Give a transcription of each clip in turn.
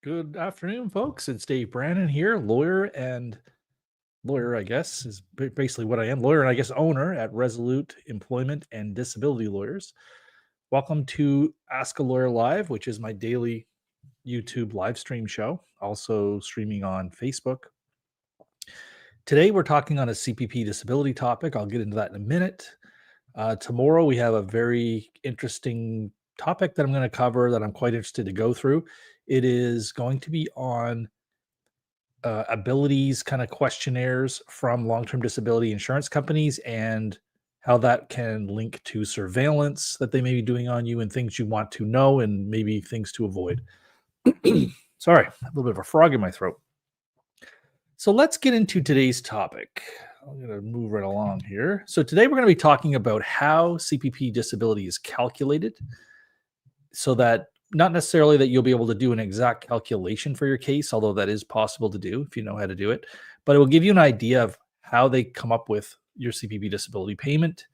Good afternoon, folks. It's Dave Brannen here, lawyer, I guess, is basically what I am. Lawyer and I guess owner at Resolute Employment and Disability Lawyers. Welcome to Ask a Lawyer Live, which is my daily YouTube live stream show, also streaming on Facebook. Today, we're talking on a CPP disability topic. I'll get into that in a minute. Tomorrow, we have a very interesting topic that I'm going to cover that I'm quite interested to go through. It is going to be on abilities kind of questionnaires from long-term disability insurance companies and how that can link to surveillance that they may be doing on you and things you want to know and maybe things to avoid. Sorry, a little bit of a frog in my throat. So let's get into today's topic. I'm going to move right along here. So today we're going to be talking about how CPP disability is calculated so that not necessarily that you'll be able to do an exact calculation for your case, although that is possible to do if you know how to do it, but it will give you an idea of how they come up with your CPP disability payment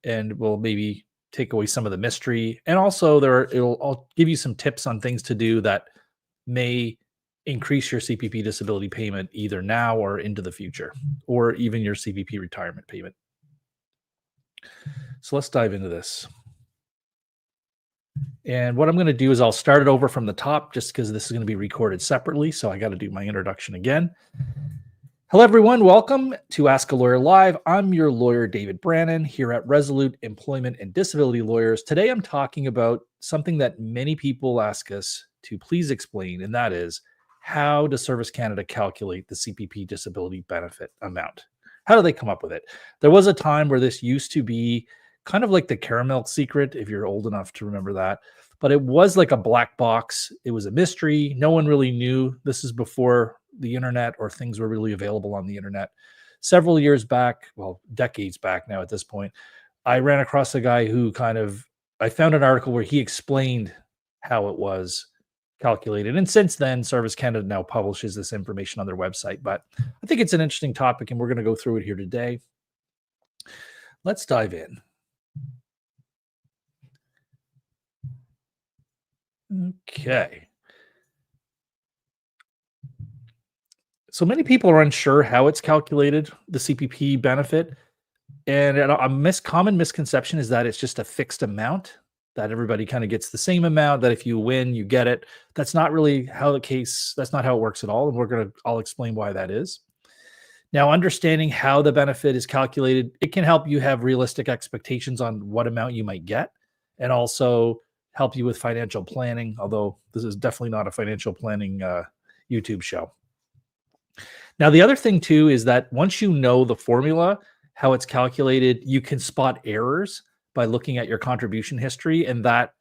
and will maybe take away some of the mystery. And also I'll give you some tips on things to do that may increase your CPP disability payment either now or into the future, or even your CPP retirement payment. So let's dive into this. And what I'm going to do is I'll start it over from the top just because this is going to be recorded separately. So I got to do my introduction again. Hello, everyone. Welcome to Ask a Lawyer Live. I'm your lawyer, David Brannen, here at Resolute Employment and Disability Lawyers. Today, I'm talking about something that many people ask us to please explain, and that is, how does Service Canada calculate the CPP disability benefit amount? How do they come up with it? There was a time where this used to be kind of like the caramel secret, if you're old enough to remember that. But it was like a black box. It was a mystery. No one really knew. This is before the internet or things were really available on the internet. Several years back, well, decades back now at this point, I ran across a guy who I found an article where he explained how it was calculated. And since then, Service Canada now publishes this information on their website. But I think it's an interesting topic, and we're going to go through it here today. Let's dive in. Okay. So many people are unsure how it's calculated, the CPP benefit. And a common misconception is that it's just a fixed amount, that everybody kind of gets the same amount, that if you win, you get it. That's not really that's not how it works at all. And I'll explain why that is. Now, understanding how the benefit is calculated, it can help you have realistic expectations on what amount you might get, and also help you with financial planning, although this is definitely not a financial planning YouTube show. Now, the other thing too is that once you know the formula, how it's calculated, you can spot errors by looking at your contribution history, and that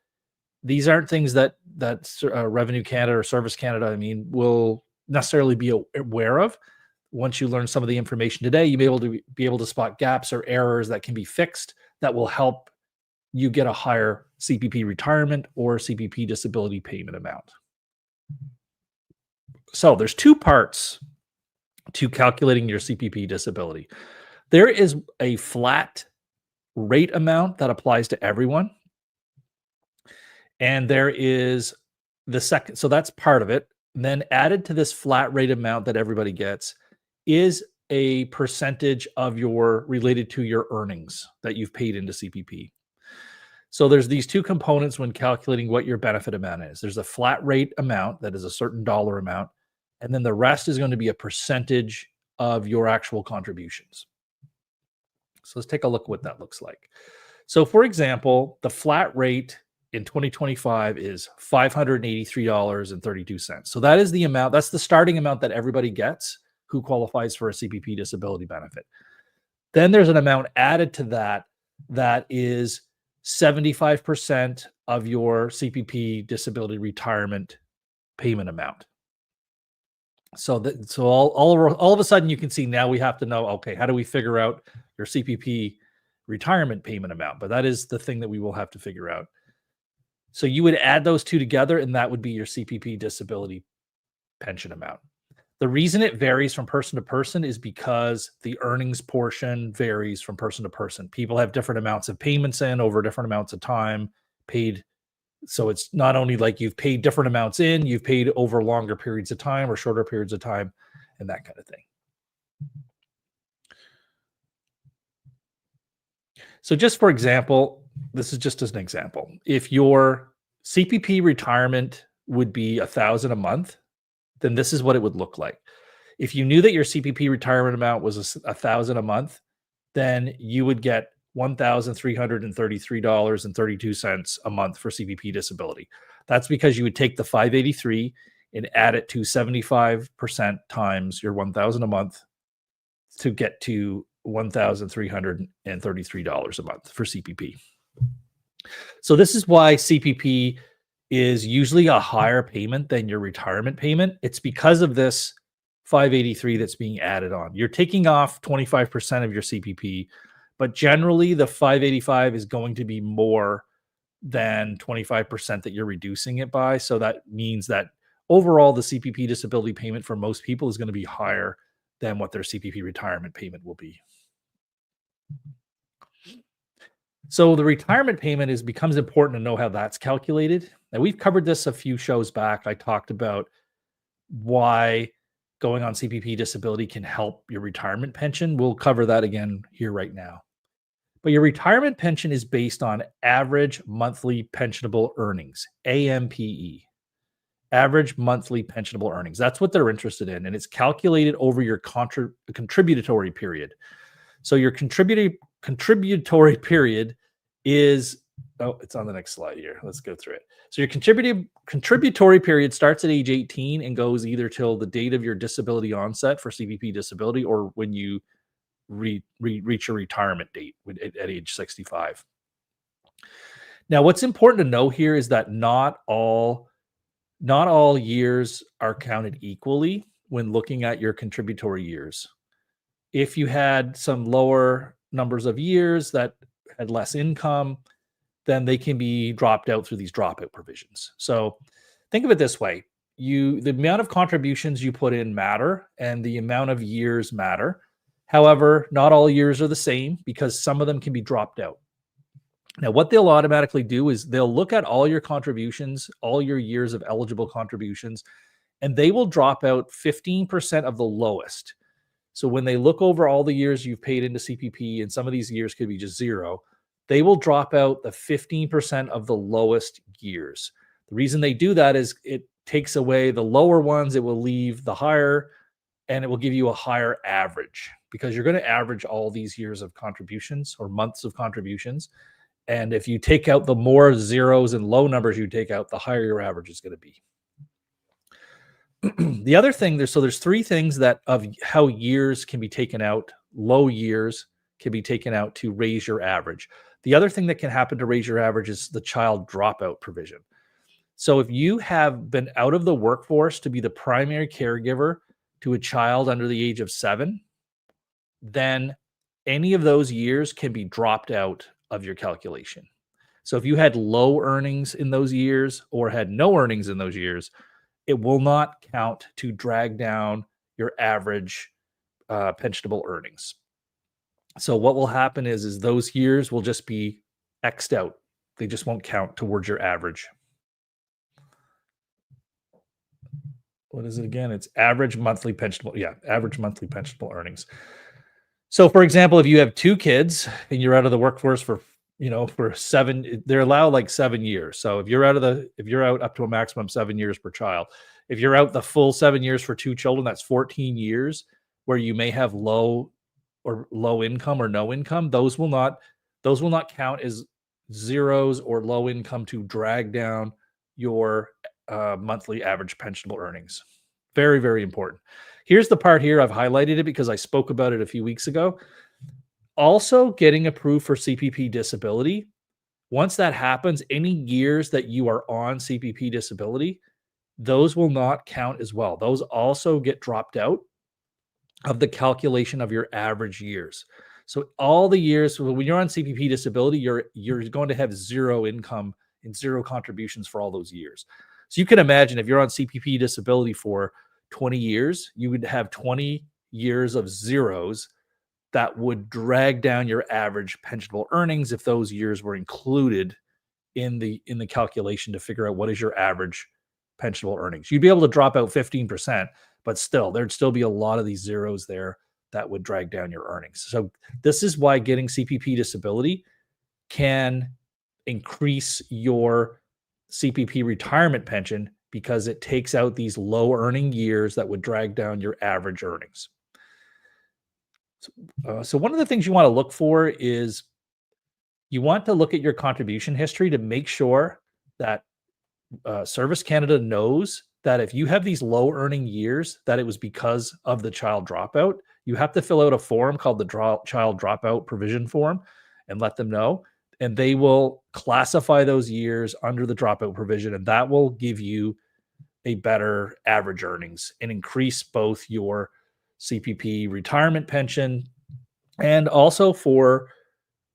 these aren't things that Revenue Canada or Service Canada, will necessarily be aware of. Once you learn some of the information today, you may be able to spot gaps or errors that can be fixed that will help you get a higher CPP retirement or CPP disability payment amount. So there's two parts to calculating your CPP disability. There is a flat rate amount that applies to everyone. And there is the second, so that's part of it. And then added to this flat rate amount that everybody gets is a percentage of related to your earnings that you've paid into CPP. So there's these two components when calculating what your benefit amount is. There's a flat rate amount that is a certain dollar amount, and then the rest is going to be a percentage of your actual contributions. So let's take a look at what that looks like. So for example, the flat rate in 2025 is $583.32. So that is the amount, that's the starting amount that everybody gets who qualifies for a CPP disability benefit. Then there's an amount added to that is 75% of your CPP disability retirement payment amount. So all of a sudden you can see now we have to know, okay, how do we figure out your CPP retirement payment amount? But that is the thing that we will have to figure out. So you would add those two together, and that would be your CPP disability pension amount. The reason it varies from person to person is because the earnings portion varies from person to person. People have different amounts of payments in over different amounts of time paid So it's not only like you've paid different amounts in, you've paid over longer periods of time or shorter periods of time and that kind of thing. So just for example, this is just as an example. If your CPP retirement would be 1,000 a month, then this is what it would look like. If you knew that your CPP retirement amount was 1,000 a month, then you would get $1,333.32 a month for CPP disability. That's because you would take the 583 and add it to 75% times your 1,000 a month to get to $1,333 a month for CPP. So this is why CPP is usually a higher payment than your retirement payment. It's because of this 583 that's being added on. You're taking off 25% of your CPP, but generally the 585 is going to be more than 25% that you're reducing it by. So that means that overall the CPP disability payment for most people is going to be higher than what their CPP retirement payment will be. So the retirement payment becomes important to know how that's calculated. Now we've covered this a few shows back. I talked about why going on CPP disability can help your retirement pension. We'll cover that again here right now. But your retirement pension is based on average monthly pensionable earnings, AMPE. Average monthly pensionable earnings. That's what they're interested in. And it's calculated over your contributory period. So your contributory period is, oh, it's on the next slide here. Let's go through it. So your contributory period starts at age 18 and goes either till the date of your disability onset for CPP disability or when you reach your retirement date at age 65. Now, what's important to know here is that not all years are counted equally when looking at your contributory years. If you had some lower numbers of years that had less income, then they can be dropped out through these dropout provisions. So think of it this way. The amount of contributions you put in matter and the amount of years matter. However, not all years are the same because some of them can be dropped out. Now, what they'll automatically do is they'll look at all your contributions, all your years of eligible contributions, and they will drop out 15% of the lowest. So when they look over all the years you've paid into CPP, and some of these years could be just zero, they will drop out the 15% of the lowest years. The reason they do that is it takes away the lower ones, it will leave the higher, and it will give you a higher average because you're going to average all these years of contributions or months of contributions. And if you take out the more zeros and low numbers you take out, the higher your average is going to be. The other thing, there's three things that of how years can be taken out, low years can be taken out to raise your average. The other thing that can happen to raise your average is the child dropout provision. So if you have been out of the workforce to be the primary caregiver to a child under the age of 7, then any of those years can be dropped out of your calculation. So if you had low earnings in those years or had no earnings in those years, it will not count to drag down your average pensionable earnings. So what will happen is those years will just be X'd out. They just won't count towards your average. What is it again? It's average monthly pensionable. Yeah, average monthly pensionable earnings. So for example, if you have 2 kids and you're out of the workforce for 7, they're allowed like 7 years. So if you're out up to a maximum 7 years per child, if you're out the full 7 years for 2 children, that's 14 years where you may have low income or no income. Those will not count as zeros or low income to drag down your monthly average pensionable earnings. Very, very important. Here's the part here. I've highlighted it because I spoke about it a few weeks ago. Also, getting approved for CPP disability. Once that happens, any years that you are on CPP disability, those will not count as well. Those also get dropped out of the calculation of your average years. So all the years when you're on CPP disability, you're going to have zero income and zero contributions for all those years. So you can imagine if you're on CPP disability for 20 years, you would have 20 years of zeros that would drag down your average pensionable earnings if those years were included in the calculation to figure out what is your average pensionable earnings. You'd be able to drop out 15%, but still there'd still be a lot of these zeros there that would drag down your earnings. So this is why getting CPP disability can increase your CPP retirement pension, because it takes out these low earning years that would drag down your average earnings. So one of the things you want to look for is you want to look at your contribution history to make sure that Service Canada knows that if you have these low earning years, that it was because of the child dropout. You have to fill out a form called the child dropout provision form and let them know. And they will classify those years under the dropout provision, and that will give you a better average earnings and increase both your CPP retirement pension and also for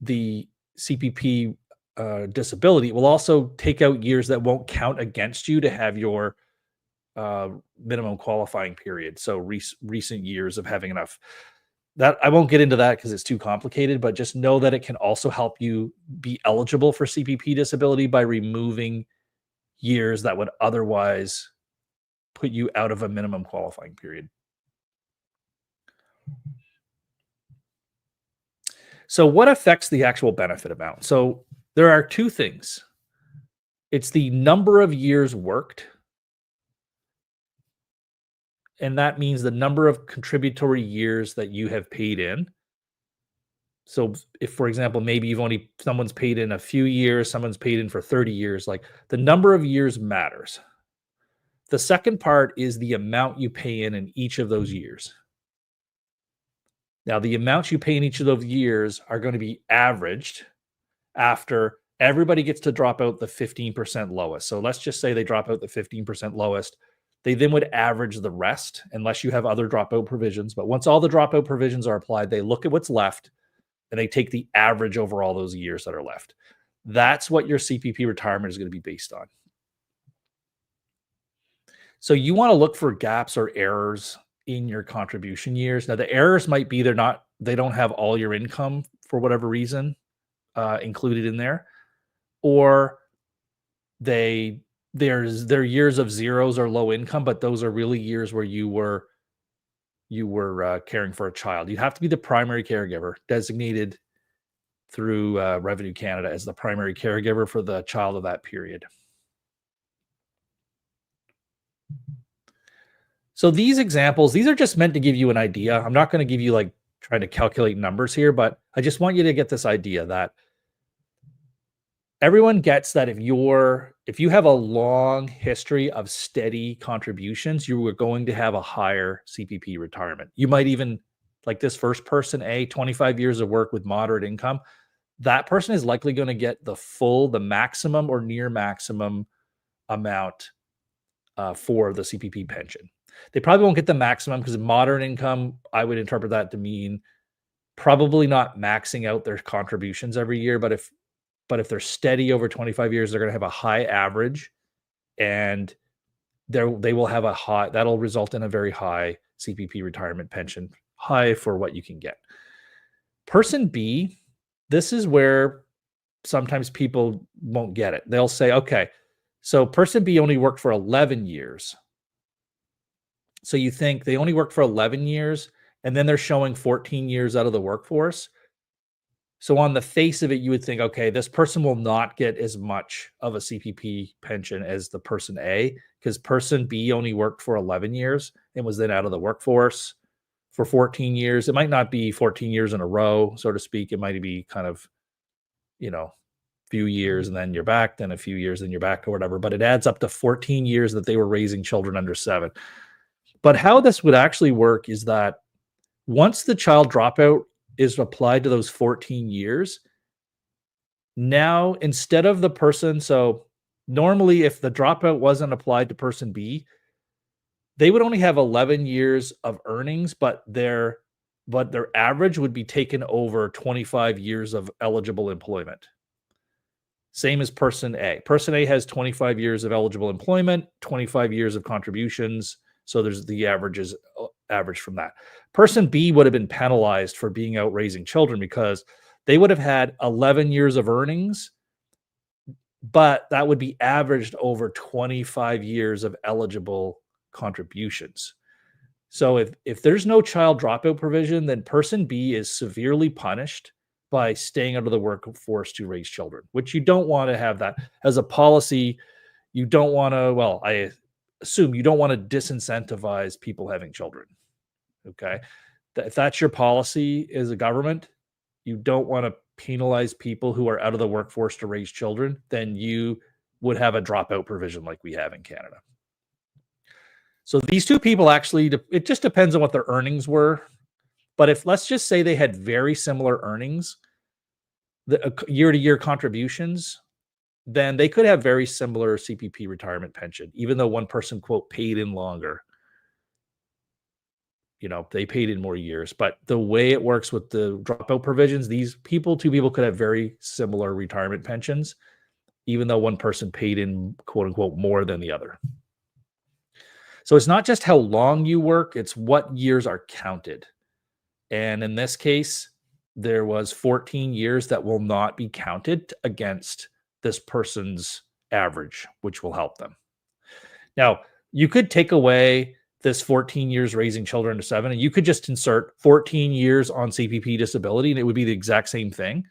the CPP disability. It will also take out years that won't count against you to have your minimum qualifying period. So recent years of having enough. That I won't get into that because it's too complicated, but just know that it can also help you be eligible for CPP disability by removing years that would otherwise put you out of a minimum qualifying period. So what affects the actual benefit amount? So there are two things. It's the number of years worked, and that means the number of contributory years that you have paid in. So if, for example, maybe someone's paid in a few years, someone's paid in for 30 years, like the number of years matters. The second part is the amount you pay in each of those years. Now, the amounts you pay in each of those years are going to be averaged after everybody gets to drop out the 15% lowest. So let's just say they drop out the 15% lowest. They then would average the rest unless you have other dropout provisions. But once all the dropout provisions are applied, they look at what's left and they take the average over all those years that are left. That's what your CPP retirement is going to be based on. So you want to look for gaps or errors in your contribution years. Now, the errors might be they don't have all your income for whatever reason included in there, or their years of zeros or low income, but those are really years where you were caring for a child. You have to be the primary caregiver, designated through Revenue Canada as the primary caregiver for the child of that period. So these examples, these are just meant to give you an idea. I'm not going to give you like trying to calculate numbers here, but I just want you to get this idea that everyone gets that if you have a long history of steady contributions, you are going to have a higher CPP retirement. You might even, like this first person, 25 years of work with moderate income, that person is likely going to get the maximum or near maximum amount for the CPP pension. They probably won't get the maximum because moderate income, I would interpret that to mean probably not maxing out their contributions every year, but if they're steady over 25 years, they're going to have a high average, and they will have that'll result in a very high CPP retirement pension, high for what you can get. Person B, this is where sometimes people won't get it. They'll say, okay, so person B only worked for 11 years. So you think they only worked for 11 years, and then they're showing 14 years out of the workforce. So on the face of it, you would think, okay, this person will not get as much of a CPP pension as the person A, because person B only worked for 11 years and was then out of the workforce for 14 years. It might not be 14 years in a row, so to speak. It might be kind of, few years and then you're back, then a few years, then you're back or whatever. But it adds up to 14 years that they were raising children under 7. But how this would actually work is that once the child dropout is applied to those 14 years, now instead of the person, so normally if the dropout wasn't applied to person B, they would only have 11 years of earnings, but their average would be taken over 25 years of eligible employment. Same as person A. Person A has 25 years of eligible employment, 25 years of contributions. So there's the average from that. Person B would have been penalized for being out raising children because they would have had 11 years of earnings but that would be averaged over 25 years of eligible contributions. So if there's no child dropout provision, then person B is severely punished by staying out of the workforce to raise children, which you don't want to have that as a policy. You don't want to, well, I assume you don't want to disincentivize people having children. Okay. If that's your policy as a government, you don't want to penalize people who are out of the workforce to raise children, then you would have a dropout provision like we have in Canada. So these two people actually, it just depends on what their earnings were. But if let's just say they had very similar earnings, the year-to-year contributions, then they could have very similar CPP retirement pension, even though one person, quote, paid in longer. They paid in more years. But the way it works with the dropout provisions, two people could have very similar retirement pensions, even though one person paid in, quote unquote, more than the other. So it's not just how long you work, it's what years are counted. And in this case, there was 14 years that will not be counted against this person's average, which will help them. Now, you could take away this 14 years raising children to 7, and you could just insert 14 years on CPP disability, and it would be the exact same thing.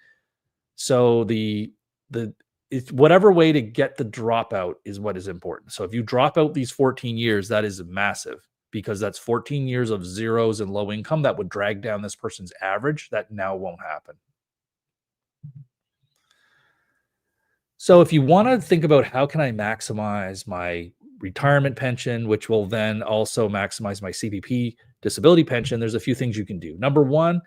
So it's whatever way to get the dropout is what is important. So if you drop out these 14 years, that is massive, because that's 14 years of zeros and low income that would drag down this person's average. That now won't happen. So if you want to think about how can I maximize my retirement pension, which will then also maximize my CPP disability pension, there's a few things you can do. Number one,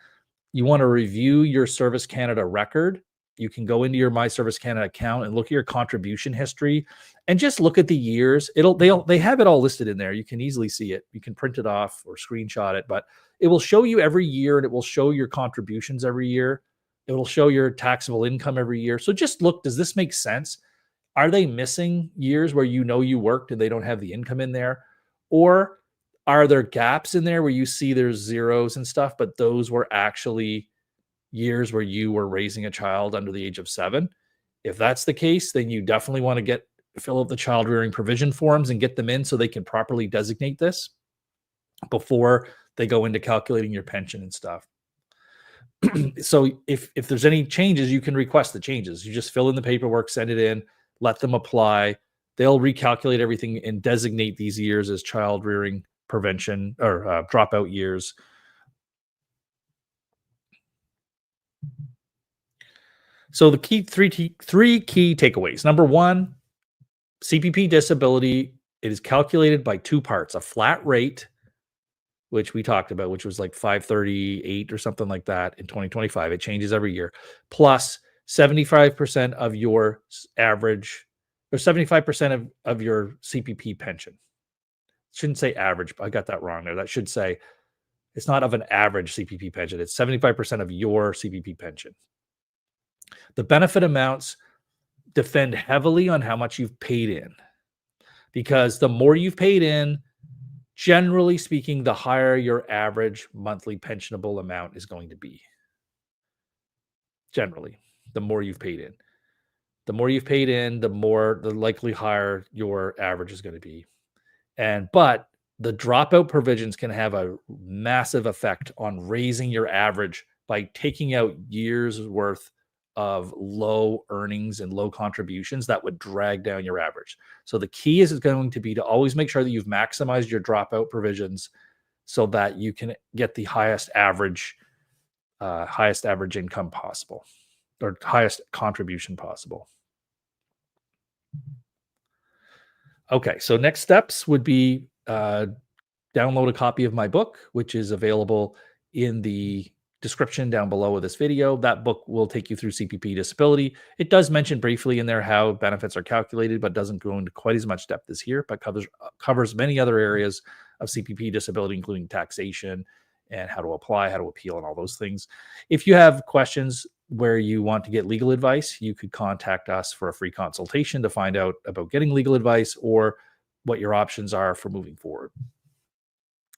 you want to review your Service Canada record. You can go into your My Service Canada account and look at your contribution history and just look at the years. They have it all listed in there. You can easily see it. You can print it off or screenshot it, but it will show you every year, and it will show your contributions every year. It will show your taxable income every year. So just look, does this make sense? Are they missing years where you worked and they don't have the income in there? Or are there gaps in there where you see there's zeros and stuff, but those were actually years where you were raising a child under the age of 7? If that's the case, then you definitely want to fill out the child rearing provision forms and get them in so they can properly designate this before they go into calculating your pension and stuff. So if there's any changes, you can request the changes. You just fill in the paperwork, send it in, let them apply. They'll recalculate everything and designate these years as child rearing prevention or dropout years. So the three key takeaways. Number one, CPP disability, it is calculated by two parts: a flat rate, which we talked about, which was like 538 or something like that in 2025. It changes every year, plus 75% of your average, or 75% of your CPP pension. Shouldn't say average, but I got that wrong there. That should say it's not of an average CPP pension. It's 75% of your CPP pension. The benefit amounts depend heavily on how much you've paid in, because the more you've paid in, generally speaking, the higher your average monthly pensionable amount is going to be. Generally, the more you've paid in. The more you've paid in, the likely higher your average is going to be. But the dropout provisions can have a massive effect on raising your average by taking out years worth of low earnings and low contributions that would drag down your average. So the key is going to be to always make sure that you've maximized your dropout provisions so that you can get the highest average income possible, or highest contribution possible. Okay, so next steps would be download a copy of my book, which is available in the description down below of this video. That book will take you through CPP disability. It does mention briefly in there how benefits are calculated, but doesn't go into quite as much depth as here, but covers many other areas of CPP disability, including taxation and how to apply, how to appeal, and all those things. If you have questions where you want to get legal advice, you could contact us for a free consultation to find out about getting legal advice or what your options are for moving forward.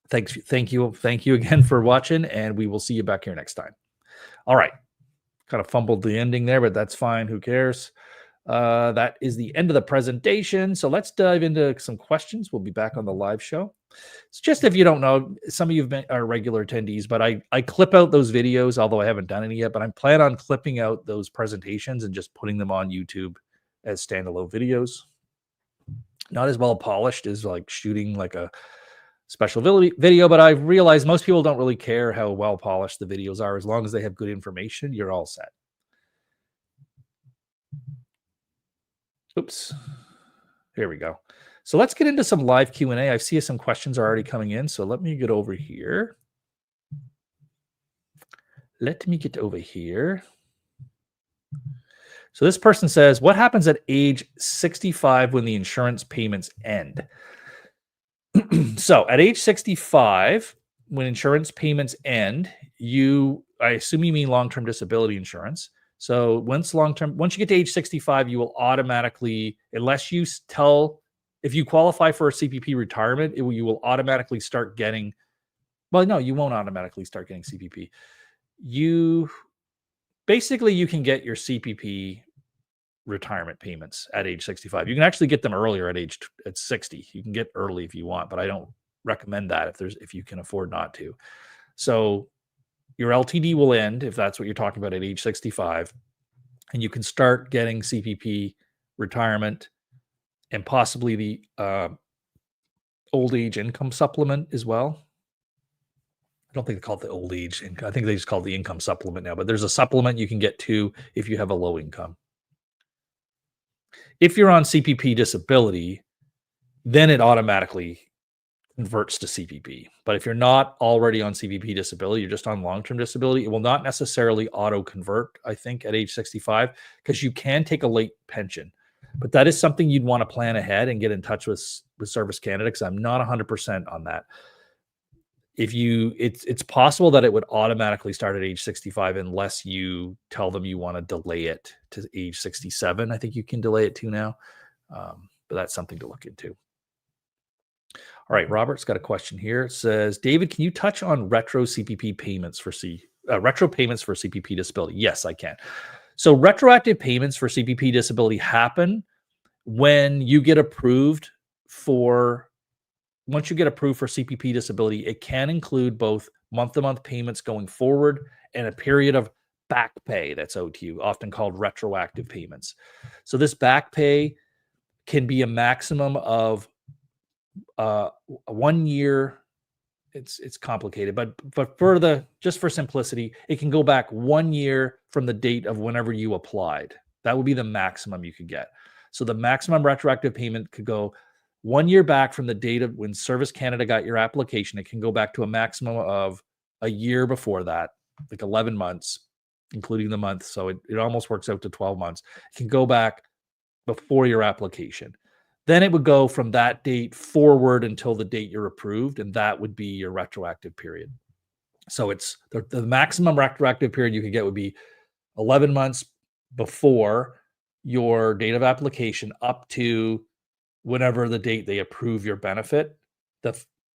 Thank you again for watching, and we will see you back here next time. All right. Kind of fumbled the ending there, but that's fine. Who cares? That is the end of the presentation. So let's dive into some questions. We'll be back on the live show. It's just, if you don't know, some of you are regular attendees, but I clip out those videos, although I haven't done any yet, but I'm planning on clipping out those presentations and just putting them on YouTube as standalone videos. Not as well polished as like shooting like a special video, but I've realized most people don't really care how well polished the videos are. As long as they have good information, you're all set. Oops. Here we go. So let's get into some live Q&A. I see some questions are already coming in. So let me get over here. So this person says, what happens at age 65 when the insurance payments end? So at age 65, when insurance payments end, I assume you mean long-term disability insurance. So once you get to age 65, you will automatically, unless you if you qualify for a CPP retirement, you will automatically start getting, well, no, you won't automatically start getting CPP. You can get your CPP retirement payments at age 65. You can actually get them earlier at 60. You can get early if you want, but I don't recommend that if you can afford not to. So your LTD will end, if that's what you're talking about, at age 65, and you can start getting CPP retirement and possibly the old age income supplement as well. I don't think they call it the old age income. I think they just call it the income supplement now, but there's a supplement you can get too if you have a low income. If you're on CPP disability, then it automatically converts to CPP. But if you're not already on CPP disability, you're just on long-term disability, it will not necessarily auto-convert, I think, at age 65, because you can take a late pension. But that is something you'd want to plan ahead and get in touch with Service Canada, because I'm not 100% on that. It's possible that it would automatically start at age 65 unless you tell them you want to delay it to age 67. I think you can delay it to now, but that's something to look into. All right, Robert's got a question here. It says, David, can you touch on retro CPP payments for retro payments for CPP disability? Yes, I can. So retroactive payments for CPP disability happen when you get approved once you get approved for CPP disability. It can include both month-to-month payments going forward and a period of back pay that's owed to you, often called retroactive payments. So this back pay can be a maximum of 1 year. It's complicated, but just for simplicity, it can go back 1 year from the date of whenever you applied. That would be the maximum you could get. So the maximum retroactive payment could go 1 year back from the date of when Service Canada got your application. It can go back to a maximum of a year before that, like 11 months, including the month. So it almost works out to 12 months. It can go back before your application. Then it would go from that date forward until the date you're approved, and that would be your retroactive period. So it's the maximum retroactive period you could get would be 11 months before your date of application up to whenever the date they approve your benefit.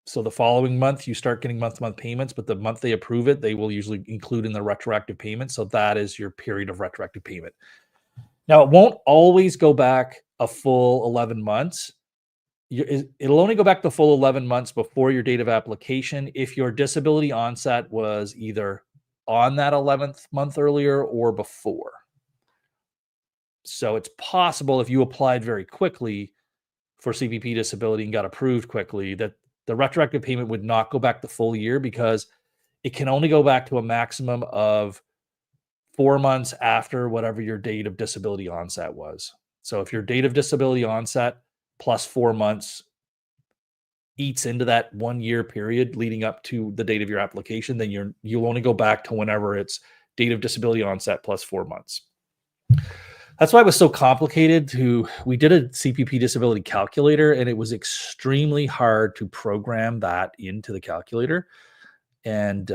So the following month, you start getting month-to-month payments, but the month they approve it, they will usually include in the retroactive payment. So that is your period of retroactive payment. Now, it won't always go back a full 11 months. It'll only go back the full 11 months before your date of application if your disability onset was either on that 11th month earlier or before. So it's possible if you applied very quickly for CPP disability and got approved quickly, that the retroactive payment would not go back the full year, because it can only go back to a maximum of 4 months after whatever your date of disability onset was. So if your date of disability onset plus 4 months eats into that 1 year period leading up to the date of your application, then you'll only go back to whenever it's date of disability onset plus 4 months. That's why it was so complicated. We did a CPP disability calculator, and it was extremely hard to program that into the calculator. And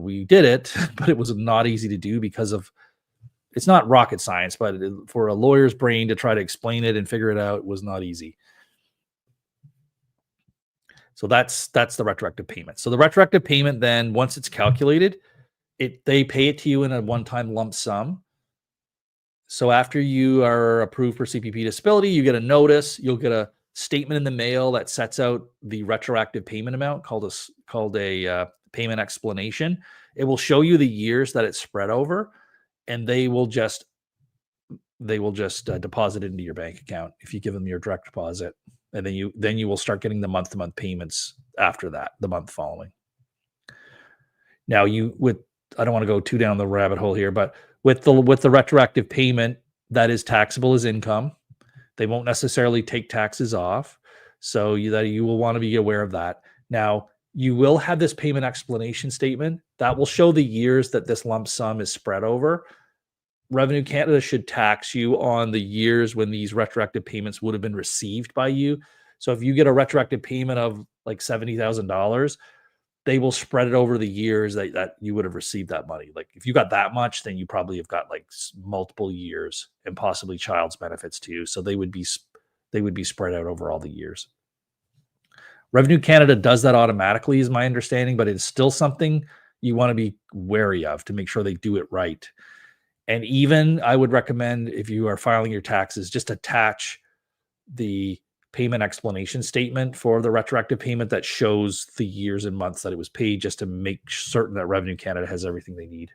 we did it, but it was not easy to do because it's not rocket science, but for a lawyer's brain to try to explain it and figure it out was not easy. So that's the retroactive payment. So the retroactive payment, then once it's calculated, they pay it to you in a one-time lump sum. So after you are approved for CPP disability, you get a notice, you'll get a statement in the mail that sets out the retroactive payment amount called a payment explanation. It will show you the years that it's spread over, and they will just deposit it into your bank account if you give them your direct deposit, and then you will start getting the month-to-month payments after that, the month following. Now, I don't want to go too down the rabbit hole here, but with the retroactive payment, that is taxable as income. They won't necessarily take taxes off, so you will want to be aware of that. Now, you will have this payment explanation statement that will show the years that this lump sum is spread over. Revenue Canada should tax you on the years when these retroactive payments would have been received by you. So if you get a retroactive payment of like $70,000, they will spread it over the years that you would have received that money. Like if you got that much, then you probably have got like multiple years and possibly child's benefits too. So they would be spread out over all the years. Revenue Canada does that automatically, is my understanding, but it's still something you want to be wary of to make sure they do it right. And even I would recommend, if you are filing your taxes, just attach the payment explanation statement for the retroactive payment that shows the years and months that it was paid, just to make certain that Revenue Canada has everything they need.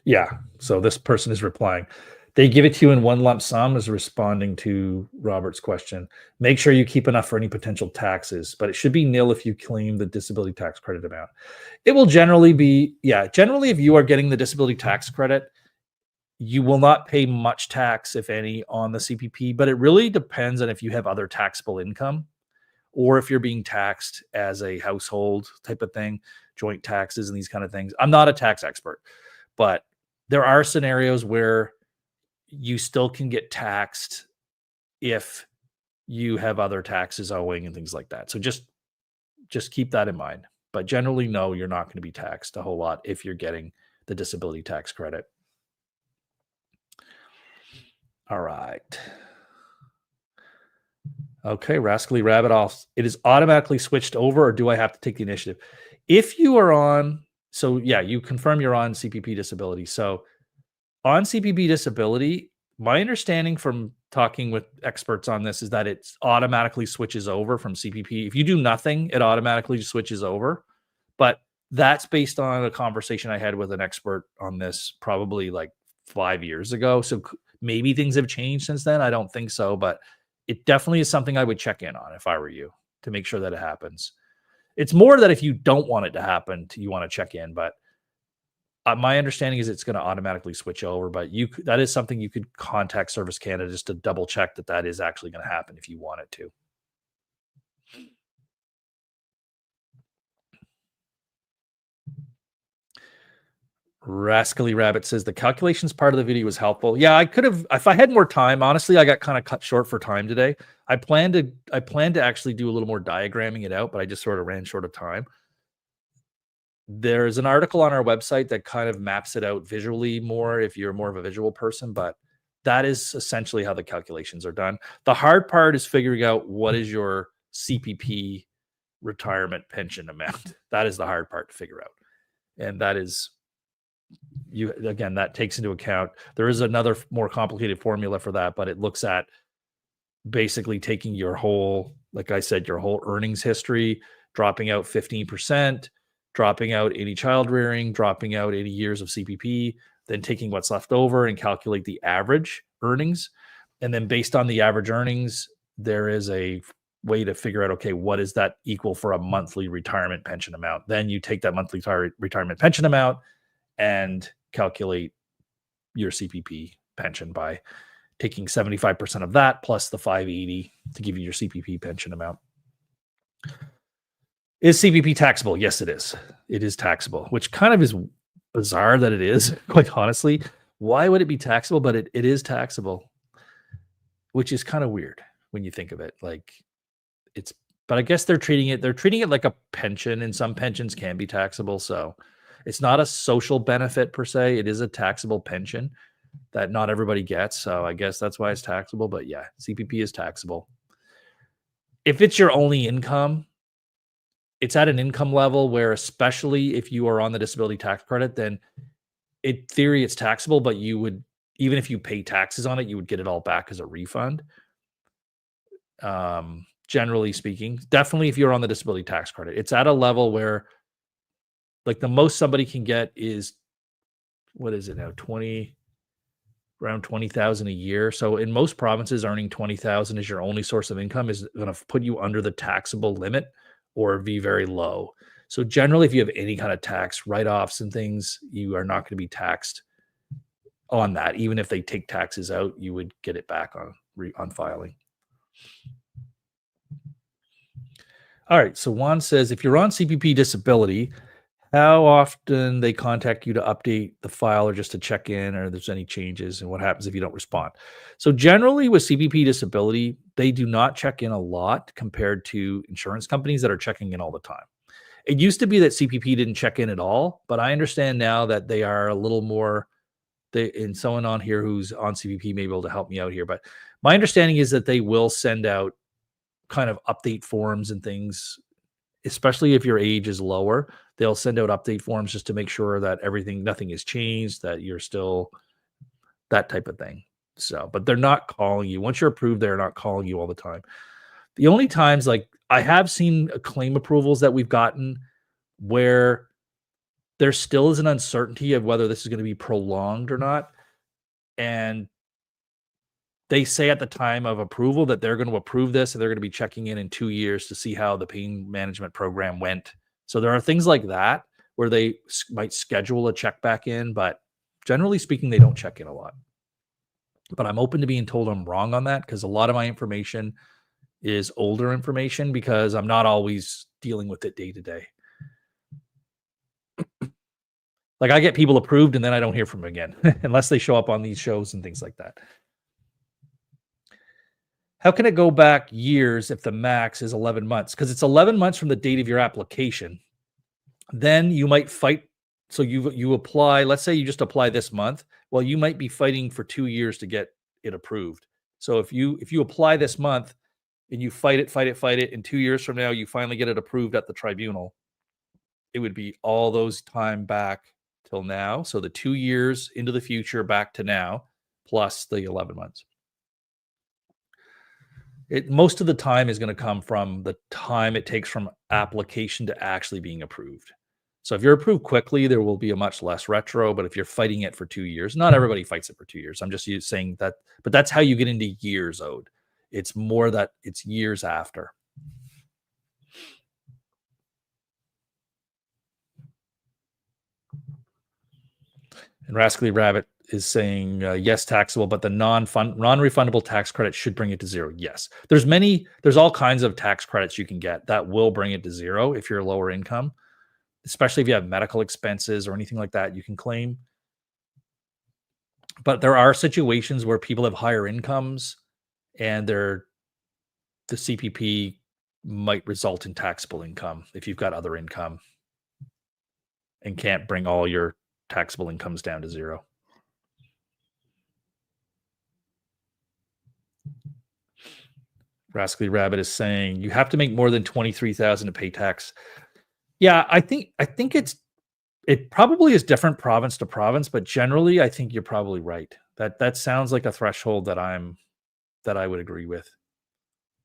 Yeah. So this person is replying. They give it to you in one lump sum, is responding to Robert's question. Make sure you keep enough for any potential taxes, but it should be nil if you claim the disability tax credit amount. It will generally be, generally if you are getting the disability tax credit, you will not pay much tax, if any, on the CPP, but it really depends on if you have other taxable income or if you're being taxed as a household type of thing, joint taxes and these kind of things. I'm not a tax expert, but there are scenarios where you still can get taxed if you have other taxes owing and things like that. So just keep that in mind. But generally, no, you're not going to be taxed a whole lot if you're getting the disability tax credit. All right. Okay, Rascally Rabbit off. It is automatically switched over, or do I have to take the initiative? If you are on, you confirm you're on CPP Disability. So on CPP Disability, my understanding from talking with experts on this is that it automatically switches over from CPP. If you do nothing, it automatically switches over. But that's based on a conversation I had with an expert on this probably like 5 years ago. So maybe things have changed since then. I don't think so, but it definitely is something I would check in on if I were you, to make sure that it happens. It's more that if you don't want it to happen, you want to check in, but my understanding is it's going to automatically switch over, but that is something you could contact Service Canada just to double check that is actually going to happen if you want it to. Rascally Rabbit says the calculations part of the video was helpful. Yeah, I could have, if I had more time. Honestly, I got kind of cut short for time today. I planned to actually do a little more diagramming it out, but I just sort of ran short of time. There's an article on our website that kind of maps it out visually more if you're more of a visual person, but that is essentially how the calculations are done. The hard part is figuring out what is your CPP retirement pension amount. That is the hard part to figure out. And that is, that takes into account, there is another more complicated formula for that, but it looks at basically taking your whole, like I said, your whole earnings history, dropping out 15%, dropping out any child rearing, dropping out any years of CPP, then taking what's left over and calculate the average earnings. And then based on the average earnings, there is a way to figure out, okay, what is that equal for a monthly retirement pension amount? Then you take that monthly retirement pension amount and calculate your CPP pension by taking 75% of that plus the 580 to give you your CPP pension amount. Is CPP taxable? Yes, it is. It is taxable, which kind of is bizarre that it is, quite honestly. Why would it be taxable? But it is taxable, which is kind of weird when you think of it. Like but I guess they're treating it like a pension, and some pensions can be taxable. So it's not a social benefit per se. It is a taxable pension that not everybody gets. So I guess that's why it's taxable. But yeah, CPP is taxable. If it's your only income, it's at an income level where, especially if you are on the disability tax credit, then in theory it's taxable, but you would, even if you pay taxes on it, you would get it all back as a refund. Generally speaking, definitely if you're on the disability tax credit, it's at a level where like the most somebody can get is, what is it now? 20, around 20,000 a year. So in most provinces, earning 20,000 as your only source of income is going to put you under the taxable limit or be very low. So generally, if you have any kind of tax write-offs and things, you are not going to be taxed on that. Even if they take taxes out, you would get it back on filing. All right. So Juan says, if you're on CPP disability, how often they contact you to update the file or just to check in or there's any changes, and what happens if you don't respond? So generally with CPP disability, they do not check in a lot compared to insurance companies that are checking in all the time. It used to be that CPP didn't check in at all, but I understand now that they are a little more, and someone on here who's on CPP may be able to help me out here, but my understanding is that they will send out kind of update forms and things, especially if your age is lower. They'll send out update forms just to make sure that nothing has changed, that you're still that type of thing. So, but they're not calling you. Once you're approved, they're not calling you all the time. The only times, like I have seen claim approvals that we've gotten where there still is an uncertainty of whether this is going to be prolonged or not. And they say at the time of approval that they're going to approve this and they're going to be checking in 2 years to see how the pain management program went. So there are things like that where they might schedule a check back in, but generally speaking, they don't check in a lot. But I'm open to being told I'm wrong on that because a lot of my information is older information because I'm not always dealing with it day to day. Like I get people approved and then I don't hear from them again unless they show up on these shows and things like that. How can it go back years if the max is 11 months? Because it's 11 months from the date of your application. Then you might fight. So you apply, let's say you just apply this month. Well, you might be fighting for 2 years to get it approved. So if you apply this month and you fight it, and 2 years from now you finally get it approved at the tribunal, it would be all those time back till now. So the 2 years into the future back to now, plus the 11 months. Most of the time is going to come from the time it takes from application to actually being approved. So if you're approved quickly, there will be a much less retro. But if you're fighting it for 2 years, not everybody fights it for 2 years. I'm just saying that, but that's how you get into years owed. It's more that it's years after. And Rascally Rabbit is saying, yes, taxable, but the non-refundable tax credit should bring it to zero. Yes. There's all kinds of tax credits you can get that will bring it to zero if you're lower income, especially if you have medical expenses or anything like that you can claim. But there are situations where people have higher incomes and the CPP might result in taxable income if you've got other income and can't bring all your taxable incomes down to zero. Rascally Rabbit is saying you have to make more than 23,000 to pay tax. Yeah, I think it probably is different province to province, but generally I think you're probably right. That sounds like a threshold that I would agree with.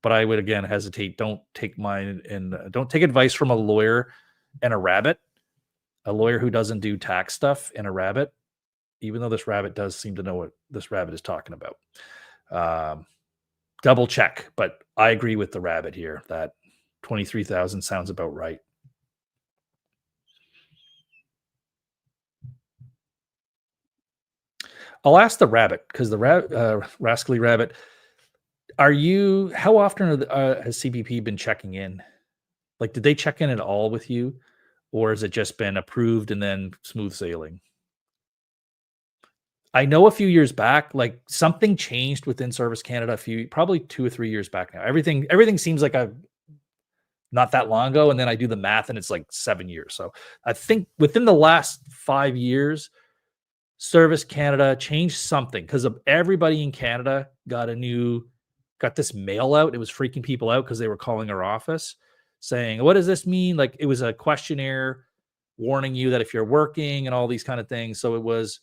But I would again hesitate. Don't take mine and don't take advice from a lawyer and a rabbit. A lawyer who doesn't do tax stuff and a rabbit, even though this rabbit does seem to know what this rabbit is talking about. Double check, but I agree with the rabbit here that 23,000 sounds about right. I'll ask the rabbit because the Rascally Rabbit, how often has CPP been checking in? Like, did they check in at all with you? Or has it just been approved and then smooth sailing? I know a few years back, like something changed within Service Canada probably 2 or 3 years back now. Everything seems like not that long ago. And then I do the math and it's like 7 years. So I think within the last 5 years, Service Canada changed something because of everybody in Canada got this mail out. It was freaking people out because they were calling our office. saying, what does this mean? Like it was a questionnaire warning you that if you're working and all these kind of things. So it was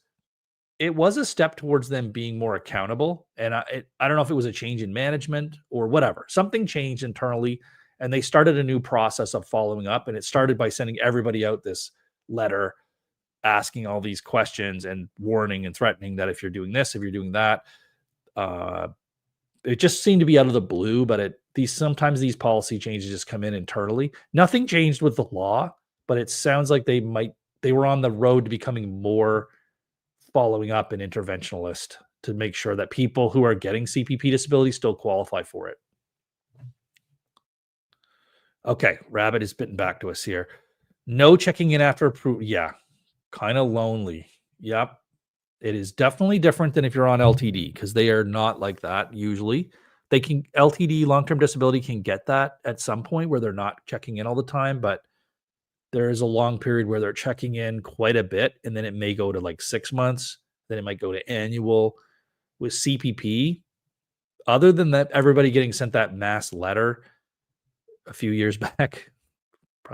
a step towards them being more accountable. And I don't know if it was a change in management or whatever. Something changed internally, and they started a new process of following up. And it started by sending everybody out this letter asking all these questions and warning and threatening that if you're doing this, if you're doing that, uh, it just seemed to be out of the blue. But sometimes these policy changes just come in internally. Nothing changed with the law, but it sounds like they were on the road to becoming more following up and interventionalist to make sure that people who are getting CPP disability still qualify for it. Okay, Rabbit is bitten back to us here. No checking in after approval. Yeah, kind of lonely. Yep. It is definitely different than if you're on LTD because they are not like that usually. They can LTD, long-term disability, can get that at some point where they're not checking in all the time, but there is a long period where they're checking in quite a bit, and then it may go to like 6 months, then it might go to annual. With CPP, other than that, everybody getting sent that mass letter a few years back.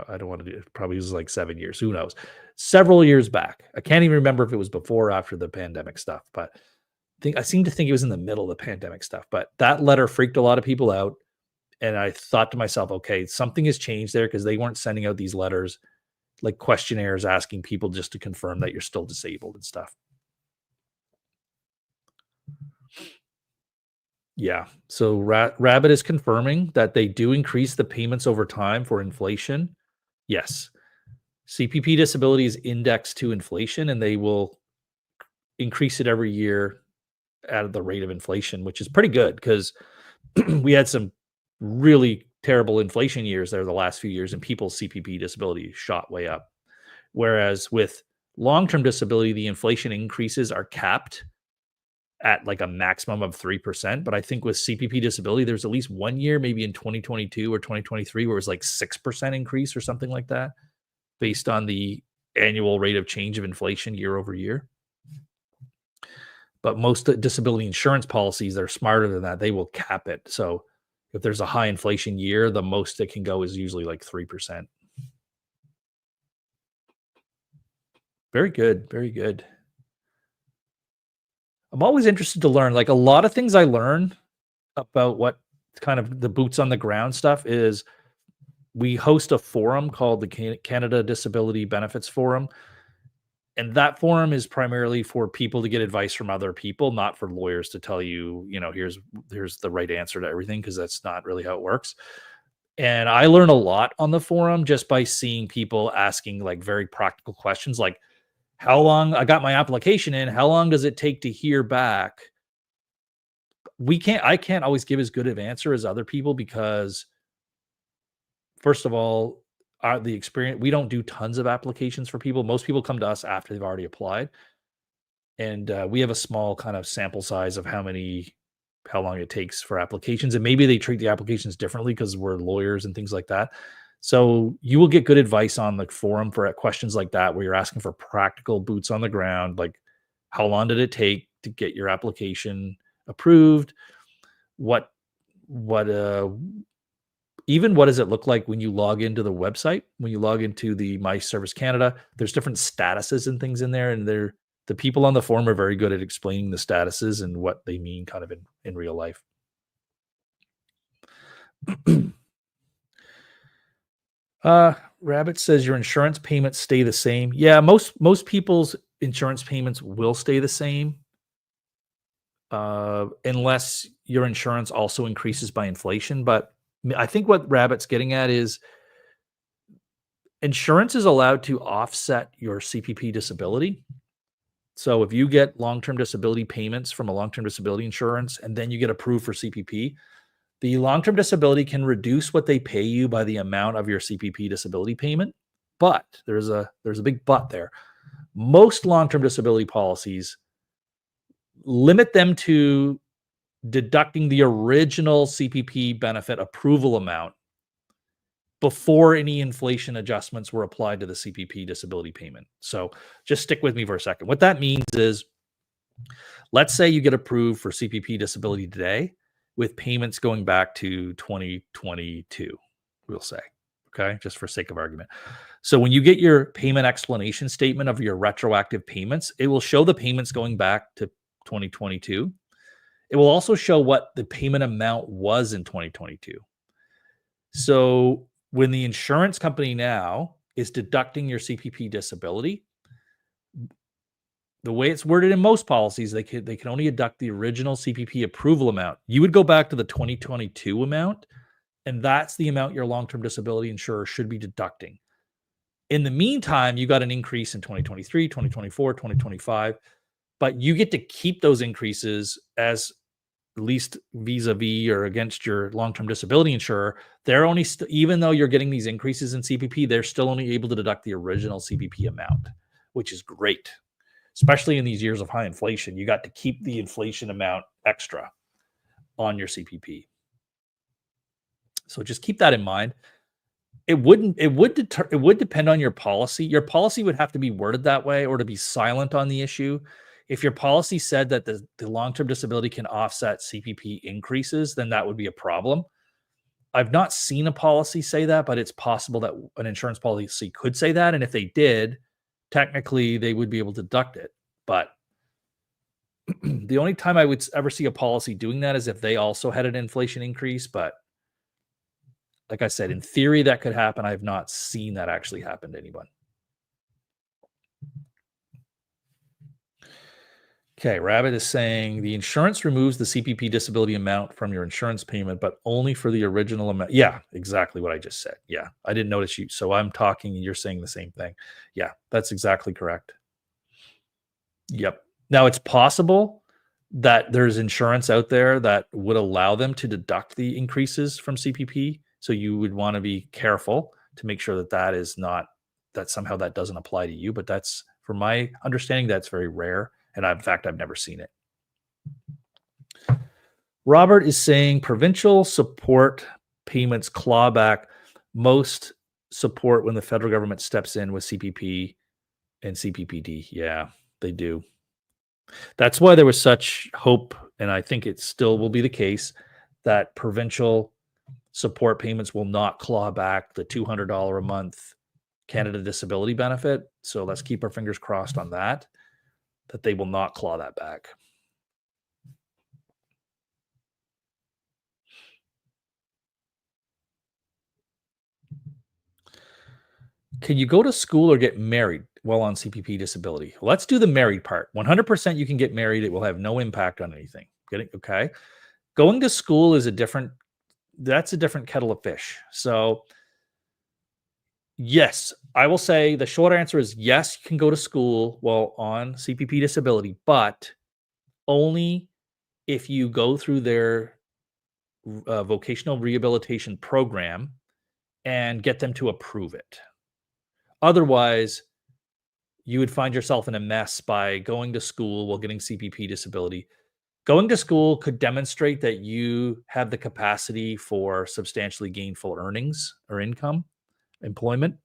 I don't want to do it. Probably was like 7 years. Who knows? Several years back. I can't even remember if it was before or after the pandemic stuff, but I seem to think it was in the middle of the pandemic stuff. But that letter freaked a lot of people out. And I thought to myself, okay, something has changed there because they weren't sending out these letters like questionnaires asking people just to confirm that you're still disabled and stuff. Yeah. So Rabbit is confirming that they do increase the payments over time for inflation. Yes. CPP disability is indexed to inflation, and they will increase it every year at the rate of inflation, which is pretty good because we had some really terrible inflation years there the last few years, and people's CPP disability shot way up. Whereas with long-term disability, the inflation increases are capped at like a maximum of 3%. But I think with CPP disability, there's at least 1 year, maybe in 2022 or 2023, where it was like 6% increase or something like that, based on the annual rate of change of inflation year over year. But most disability insurance policies that are smarter than that, they will cap it. So if there's a high inflation year, the most it can go is usually like 3%. Very good. Very good. I'm always interested to learn. Like a lot of things I learn about what kind of the boots on the ground stuff is we host a forum called the Canada Disability Benefits Forum. And that forum is primarily for people to get advice from other people, not for lawyers to tell you, here's the right answer to everything, because that's not really how it works. And I learn a lot on the forum just by seeing people asking like very practical questions like, how long I got my application in, how long does it take to hear back? I can't always give as good of answer as other people because first of all, the experience, we don't do tons of applications for people. Most people come to us after they've already applied. And we have a small kind of sample size of how long it takes for applications. And maybe they treat the applications differently because we're lawyers and things like that. So you will get good advice on the forum for questions like that, where you're asking for practical boots on the ground. Like, how long did it take to get your application approved? What even what does it look like when you log into the website? When you log into the My Service Canada, there's different statuses and things in there, and the people on the forum are very good at explaining the statuses and what they mean kind of in real life. Rabbit says your insurance payments stay the same. Yeah, most people's insurance payments will stay the same, unless your insurance also increases by inflation. But I think what Rabbit's getting at is insurance is allowed to offset your CPP disability. So if you get long-term disability payments from a long-term disability insurance and then you get approved for CPP, the long-term disability can reduce what they pay you by the amount of your CPP disability payment. But there's a big but there. Most long-term disability policies limit them to deducting the original CPP benefit approval amount before any inflation adjustments were applied to the CPP disability payment. So just stick with me for a second. What that means is, let's say you get approved for CPP disability today with payments going back to 2022, we'll say. okay, just for sake of argument. So when you get your payment explanation statement of your retroactive payments, it will show the payments going back to 2022. It will also show what the payment amount was in 2022. So when the insurance company now is deducting your CPP disability, the way it's worded in most policies, they can only deduct the original CPP approval amount. You would go back to the 2022 amount, and that's the amount your long-term disability insurer should be deducting. In the meantime, you got an increase in 2023, 2024, 2025, but you get to keep those increases as at least vis-a-vis or against your long-term disability insurer. They're only even though you're getting these increases in CPP, they're still only able to deduct the original CPP amount, which is great. Especially in these years of high inflation, you got to keep the inflation amount extra on your CPP. So just keep that in mind. It would depend on your policy. Your policy would have to be worded that way or to be silent on the issue. If your policy said that the long-term disability can offset CPP increases, then that would be a problem. I've not seen a policy say that, but it's possible that an insurance policy could say that. And if they did, technically they would be able to deduct it. But the only time I would ever see a policy doing that is if they also had an inflation increase. But like I said, in theory, that could happen. I have not seen that actually happen to anyone. Okay, Rabbit is saying the insurance removes the CPP disability amount from your insurance payment, but only for the original amount. Yeah, exactly what I just said. Yeah, I didn't notice you. So I'm talking and you're saying the same thing. Yeah, that's exactly correct. Yep. Now it's possible that there's insurance out there that would allow them to deduct the increases from CPP. So you would want to be careful to make sure that that is not, that somehow that doesn't apply to you. But that's, from my understanding, that's very rare. And in fact, I've never seen it. Robert is saying provincial support payments claw back most support when the federal government steps in with CPP and CPPD. Yeah, they do. That's why there was such hope, and I think it still will be the case, that provincial support payments will not claw back the $200 a month Canada Disability benefit. So let's keep our fingers crossed on that they will not claw that back. Can you go to school or get married while on CPP disability? Let's do the married part. 100% you can get married. It will have no impact on anything. Get it? Okay. Going to school is that's a different kettle of fish. So yes, I will say the short answer is yes, you can go to school while on CPP disability, but only if you go through their vocational rehabilitation program and get them to approve it. Otherwise, you would find yourself in a mess by going to school while getting CPP disability. Going to school could demonstrate that you have the capacity for substantially gainful earnings or income, employment.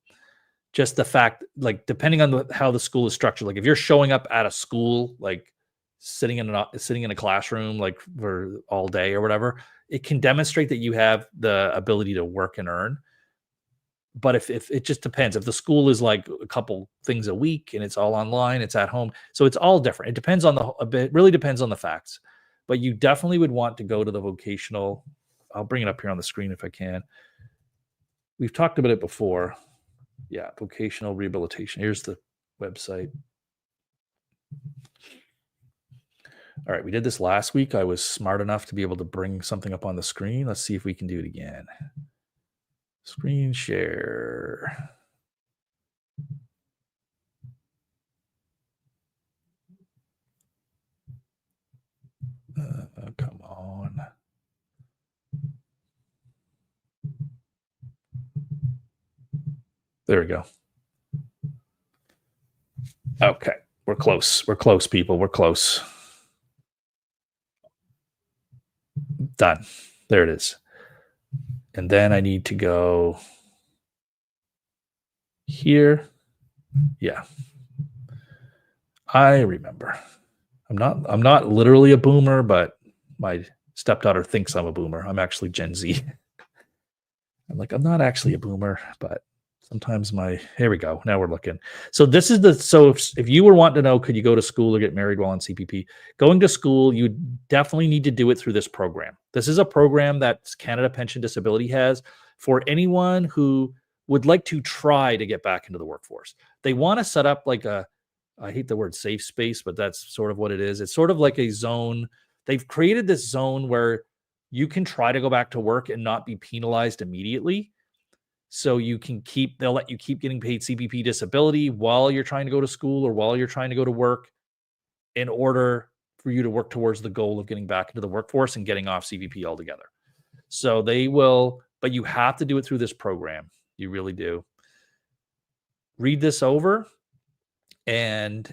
Just the fact, like, depending on how the school is structured, like if you're showing up at a school, like sitting in a classroom, like for all day or whatever, it can demonstrate that you have the ability to work and earn. But if it just depends, if the school is like a couple things a week and it's all online, it's at home, so it's all different. It depends on it really depends on the facts. But you definitely would want to go to the vocational. I'll bring it up here on the screen if I can. We've talked about it before. Yeah, vocational rehabilitation. Here's the website. All right, we did this last week. I was smart enough to be able to bring something up on the screen. Let's see if we can do it again. Screen share. Come on. There we go. Okay, we're close. We're close, people. We're close. Done. There it is. And then I need to go here. Yeah. I remember. I'm not literally a boomer, but my stepdaughter thinks I'm a boomer. I'm actually Gen Z. I'm like, I'm not actually a boomer, but sometimes here we go. Now we're looking. So this is so if you were wanting to know, could you go to school or get married while on CPP? Going to school, you definitely need to do it through this program. This is a program that Canada Pension Disability has for anyone who would like to try to get back into the workforce. They want to set up like I hate the word safe space, but that's sort of what it is. It's sort of like a zone. They've created this zone where you can try to go back to work and not be penalized immediately. So they'll let you keep getting paid CPP disability while you're trying to go to school or while you're trying to go to work in order for you to work towards the goal of getting back into the workforce and getting off CPP altogether. So they will, but you have to do it through this program. You really do. Read this over. And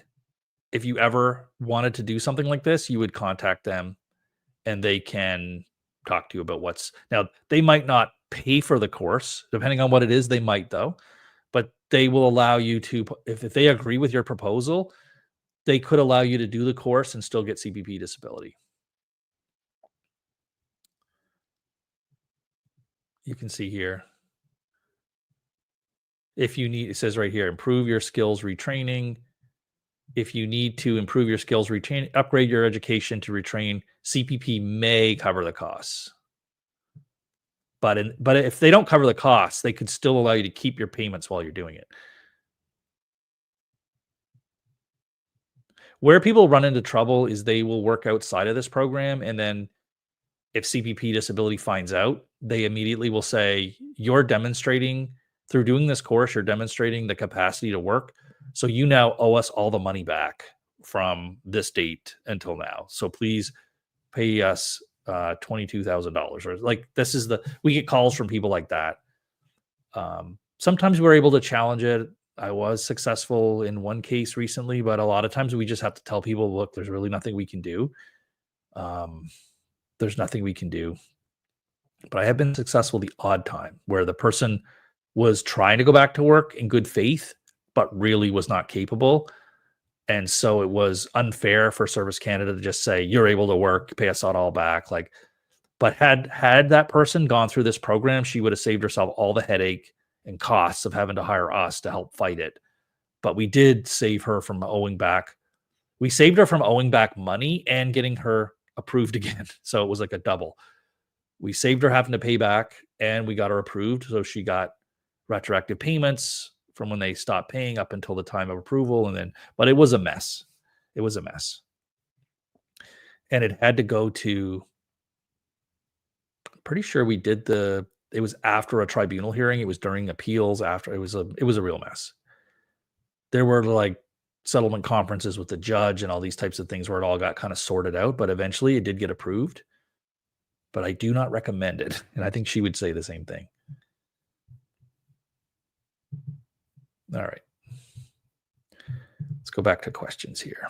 if you ever wanted to do something like this, you would contact them and they can talk to you about now they might not pay for the course, depending on what it is. They might though, but they will allow you to, if they agree with your proposal, they could allow you to do the course and still get CPP disability. You can see here. If you need, it says right here, improve your skills retraining. If you need to improve your skills retrain, upgrade your education to retrain, CPP may cover the costs. But if they don't cover the costs, they could still allow you to keep your payments while you're doing it. Where people run into trouble is they will work outside of this program, and then if CPP Disability finds out, they immediately will say, you're demonstrating through doing this course, you're demonstrating the capacity to work. So you now owe us all the money back from this date until now. So please pay us $22,000. Or like we get calls from people like that. Sometimes we're able to challenge it. I was successful in one case recently, but a lot of times we just have to tell people, look, there's really nothing we can do. There's nothing we can do. But I have been successful the odd time where the person was trying to go back to work in good faith, but really was not capable. And so it was unfair for Service Canada to just say, you're able to work, pay us all back. But had that person gone through this program, she would have saved herself all the headache and costs of having to hire us to help fight it. But we did save her from owing back. We saved her from owing back money and getting her approved again. So it was like a double. We saved her having to pay back and we got her approved. So she got retroactive payments from when they stopped paying up until the time of approval. But it was a mess. It was a mess. And it had to go to, I'm pretty sure we did it was after a tribunal hearing. It was during appeals after. It was a real mess. There were like settlement conferences with the judge and all these types of things where it all got kind of sorted out, but eventually it did get approved. But I do not recommend it. And I think she would say the same thing. All right. Let's go back to questions here.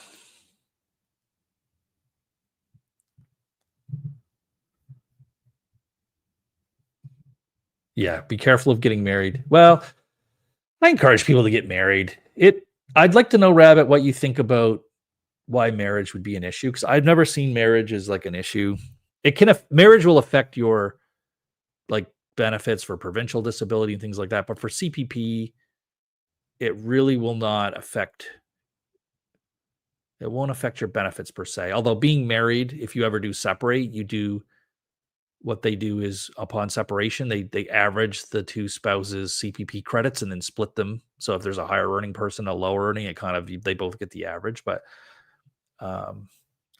Yeah, be careful of getting married. Well, I encourage people to get married. I'd like to know, Rabbit, what you think about why marriage would be an issue, because I've never seen marriage as like an issue. Marriage will affect your like benefits for provincial disability and things like that, but for CPP, it really will not affect. It won't affect your benefits per se. Although being married, if you ever do separate, what they do is upon separation, they average the two spouses' CPP credits and then split them. So if there's a higher earning person, a lower earning, they both get the average. But I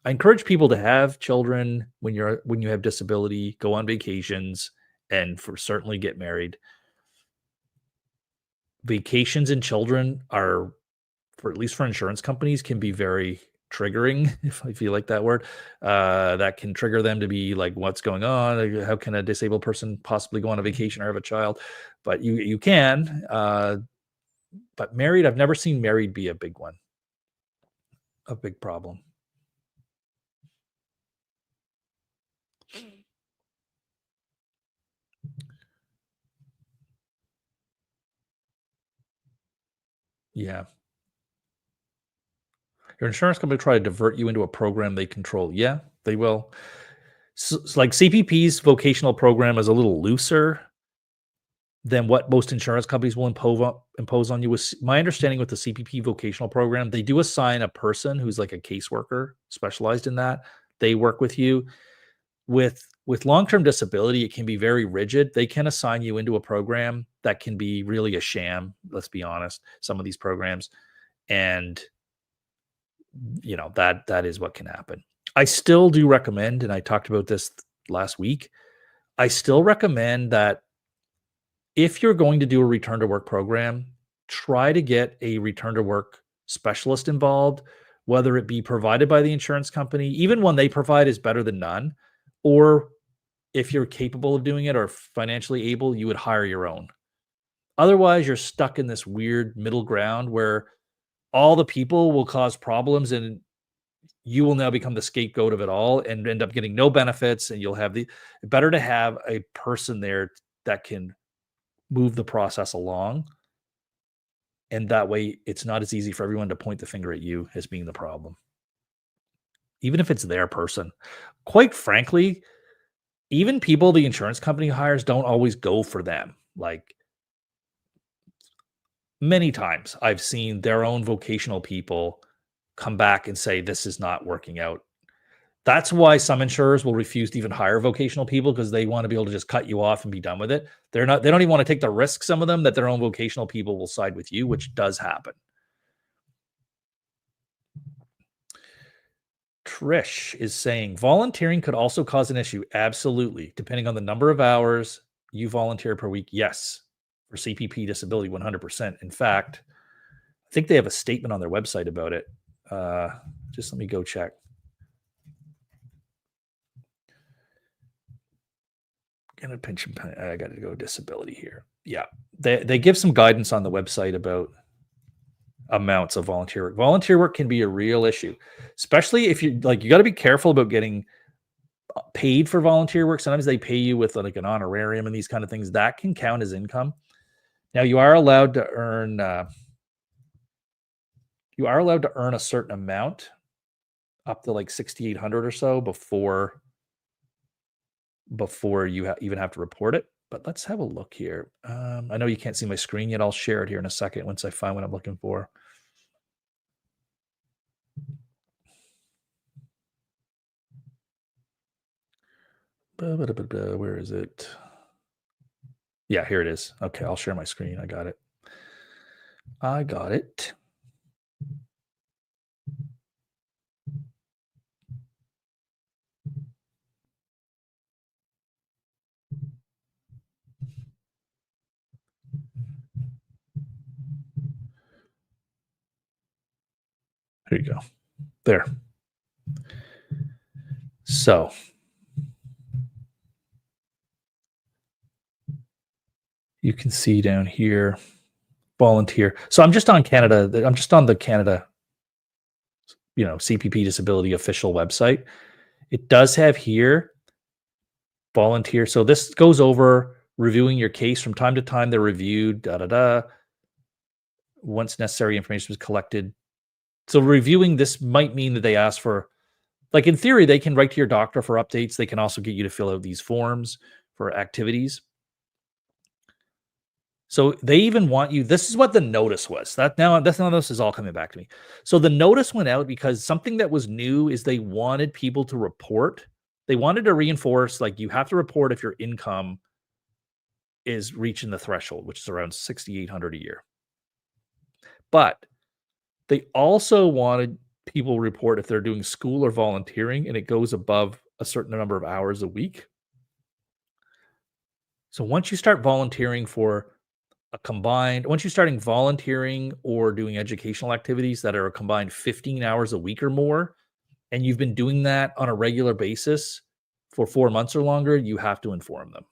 encourage people to have children when you have disability, go on vacations, and certainly get married. Vacations and children are, at least for insurance companies, can be very triggering, if you like that word. That can trigger them to be like, what's going on? How can a disabled person possibly go on a vacation or have a child? But you can. But married, I've never seen married be a big one, a big problem. Yeah. Your insurance company try to divert you into a program they control. Yeah, they will. So, like CPP's vocational program is a little looser. than what most insurance companies will impose on you. With my understanding with the CPP vocational program, they do assign a person who's like a caseworker specialized in that. They work with you. With long-term disability, it can be very rigid. They can assign you into a program that can be really a sham, let's be honest, some of these programs. And that is what can happen. I still do recommend, and I talked about this last week, I still recommend that if you're going to do a return to work program, try to get a return to work specialist involved, whether it be provided by the insurance company, even one they provide is better than none, or if you're capable of doing it or financially able, you would hire your own. Otherwise, you're stuck in this weird middle ground where all the people will cause problems and you will now become the scapegoat of it all and end up getting no benefits. And you'll have better to have a person there that can move the process along. And that way it's not as easy for everyone to point the finger at you as being the problem, even if it's their person. Quite frankly, even people the insurance company hires don't always go for them. Like, many times I've seen their own vocational people come back and say, this is not working out. That's why some insurers will refuse to even hire vocational people, because they want to be able to just cut you off and be done with it. They don't even want to take the risk, some of them, that their own vocational people will side with you, which does happen. Trish is saying volunteering could also cause an issue. Absolutely. Depending on the number of hours you volunteer per week. Yes. For CPP disability, 100%. In fact, I think they have a statement on their website about it. Just let me go check. And a pension, I got to go disability here. Yeah. They give some guidance on the website about amounts of volunteer work. Volunteer work can be a real issue, especially if you got to be careful about getting paid for volunteer work. Sometimes they pay you with like an honorarium and these kind of things that can count as income. Now you are allowed to earn a certain amount, up to like 6,800 or so before you even have to report it. But let's have a look here. I know you can't see my screen yet. I'll share it here in a second once I find what I'm looking for. Where is it? Yeah, here it is. Okay, I'll share my screen. I got it. Here you go. There. So you can see down here, volunteer. So I'm just on Canada. I'm just on the Canada, CPP Disability official website. It does have here volunteer. So this goes over reviewing your case from time to time. They're reviewed, once necessary information was collected. So reviewing this might mean that they ask for, like, in theory, they can write to your doctor for updates. They can also get you to fill out these forms for activities. So they even want you, this is what the notice was. This is all coming back to me. So the notice went out because something that was new is they wanted people to report. They wanted to reinforce, like, you have to report if your income is reaching the threshold, which is around 6,800 a year. But they also wanted people to report if they're doing school or volunteering and it goes above a certain number of hours a week. So once you start volunteering once you're starting volunteering or doing educational activities that are a combined 15 hours a week or more, and you've been doing that on a regular basis for 4 months or longer, you have to inform them.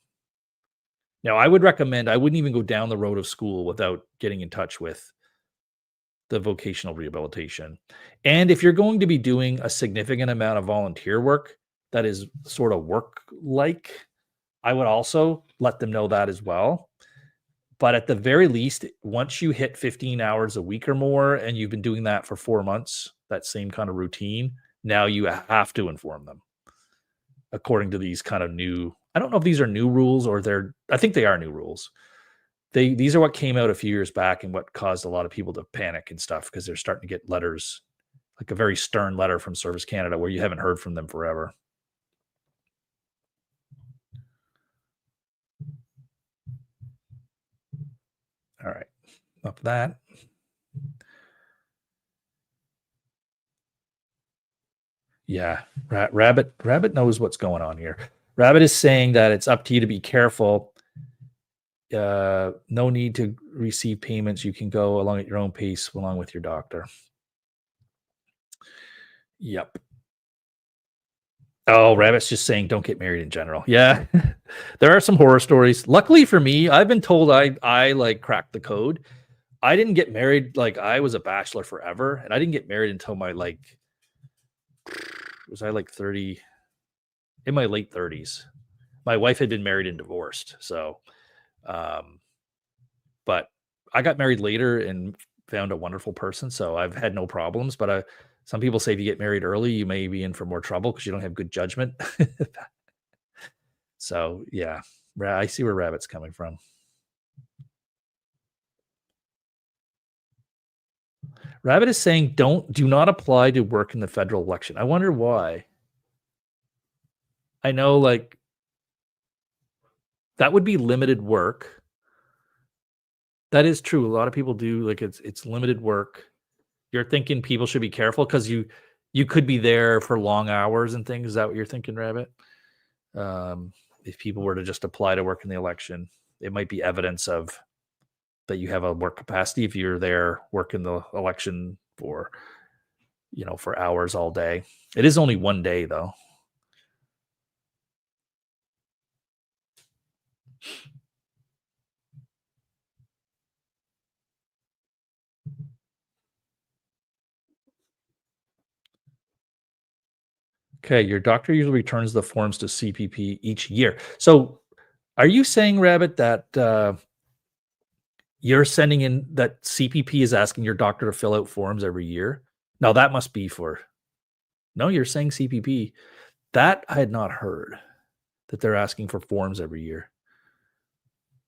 Now, I wouldn't even go down the road of school without getting in touch with the vocational rehabilitation. And if you're going to be doing a significant amount of volunteer work that is sort of work-like, I would also let them know that as well. But at the very least, once you hit 15 hours a week or more, and you've been doing that for 4 months, that same kind of routine, now you have to inform them according to these kind of new, I don't know if these are new rules or I think they are new rules. These are what came out a few years back and what caused a lot of people to panic and stuff because they're starting to get letters, like a very stern letter from Service Canada where you haven't heard from them forever. All right. Up that. Yeah. Rabbit knows what's going on here. Rabbit is saying that it's up to you to be careful. No need to receive payments. You can go along at your own pace along with your doctor. Yep. Oh, Rabbit's just saying don't get married in general. Yeah. There are some horror stories. Luckily for me, I've been told I like cracked the code. I didn't get married, like I was a bachelor forever, and I didn't get married until my like was I like 30 in my late 30s. My wife had been married and divorced. So um but I got married later and found a wonderful person, so I've had no problems, but some people say if you get married early, you may be in for more trouble because you don't have good judgment. So, yeah, I see where Rabbit's coming from. Rabbit is saying do not apply to work in the federal election. I wonder why. I know, like, that would be limited work. That is true. A lot of people do, like, it's limited work. You're thinking people should be careful because you could be there for long hours and things. Is that what you're thinking, Rabbit? If people were to just apply to work in the election, it might be evidence of that you have a work capacity if you're there working the election for, for hours all day. It is only one day though. Okay, your doctor usually returns the forms to CPP each year. So, are you saying, Rabbit, that you're sending in that CPP is asking your doctor to fill out forms every year? No, that must be for. No, you're saying CPP. That I had not heard that they're asking for forms every year.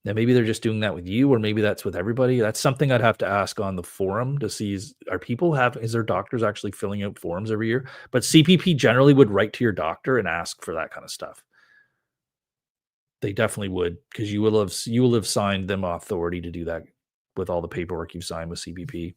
Now, maybe they're just doing that with you, or maybe that's with everybody. That's something I'd have to ask on the forum to see is their doctors actually filling out forms every year? But CPP generally would write to your doctor and ask for that kind of stuff. They definitely would, because you will have signed them authority to do that with all the paperwork you've signed with CPP.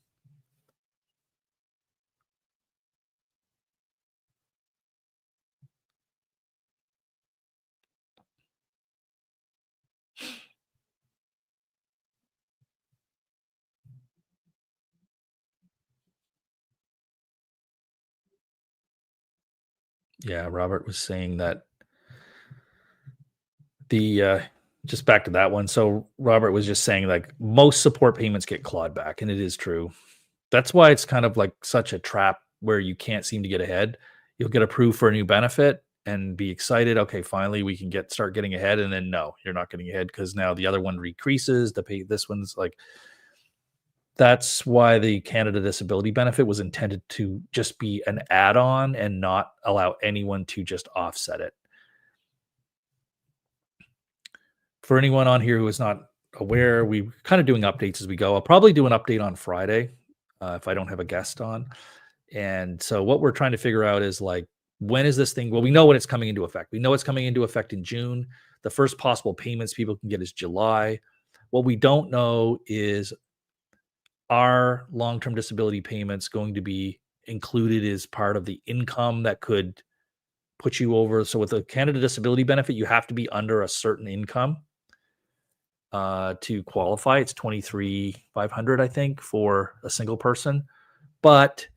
Yeah, Robert was saying that the just back to that one. So Robert was just saying like most support payments get clawed back, and it is true. That's why it's kind of like such a trap where you can't seem to get ahead. You'll get approved for a new benefit and be excited. Okay, finally we can start getting ahead, and then no, you're not getting ahead because now the other one decreases. This one's like that's why the Canada Disability benefit was intended to just be an add-on and not allow anyone to just offset it. For anyone on here who is not aware, we're kind of doing updates as we go. I'll probably do an update on Friday if I don't have a guest on. And so what we're trying to figure out is like, when is this thing? Well, we know when it's coming into effect. We know it's coming into effect in June. The first possible payments people can get is July. What we don't know is, are long-term disability payments going to be included as part of the income that could put you over? So with the Canada Disability benefit, you have to be under a certain income to qualify. It's 23,500, I think, for a single person. But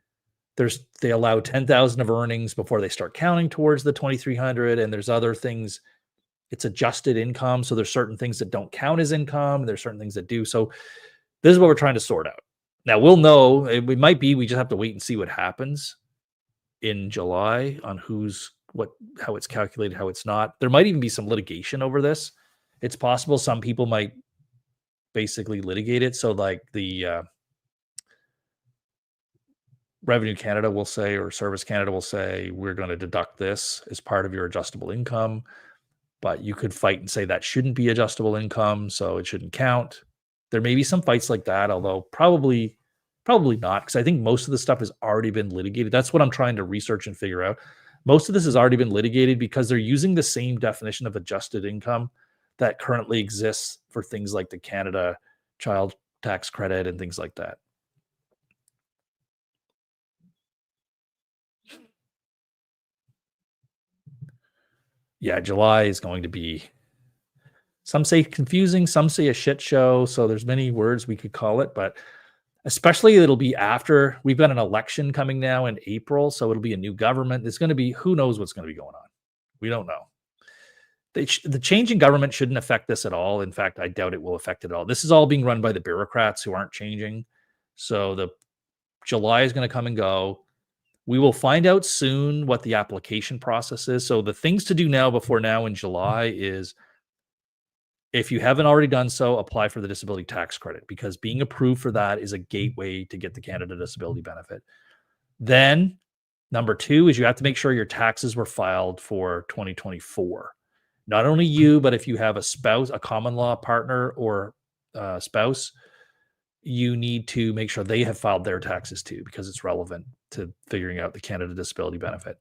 they allow 10,000 of earnings before they start counting towards the 2,300, and there's other things. It's adjusted income, so there's certain things that don't count as income. There's certain things that do. So this is what we're trying to sort out. Now we'll know. We just have to wait and see what happens in July on how it's calculated, how it's not. There might even be some litigation over this. It's possible some people might basically litigate it. So like the Revenue Canada will say, or Service Canada will say, we're going to deduct this as part of your adjustable income, but you could fight and say that shouldn't be adjustable income, so it shouldn't count. There may be some fights like that, although probably not, because I think most of the stuff has already been litigated. That's what I'm trying to research and figure out. Most of this has already been litigated because they're using the same definition of adjusted income that currently exists for things like the Canada Child Tax Credit and things like that. Yeah, July is going to be, some say confusing, some say a shit show. So there's many words we could call it, but especially it'll be after we've got an election coming now in April. So it'll be a new government. It's going to be, who knows what's going to be going on. We don't know. The change in government shouldn't affect this at all. In fact, I doubt it will affect it at all. This is all being run by the bureaucrats who aren't changing. So the July is going to come and go. We will find out soon what the application process is. So the things to do now before now in July is, if you haven't already done so, apply for the disability tax credit, because being approved for that is a gateway to get the Canada Disability Benefit. Then number 2 is you have to make sure your taxes were filed for 2024. Not only you, but if you have a spouse, a common law partner or spouse, you need to make sure they have filed their taxes too, because it's relevant to figuring out the Canada Disability Benefit.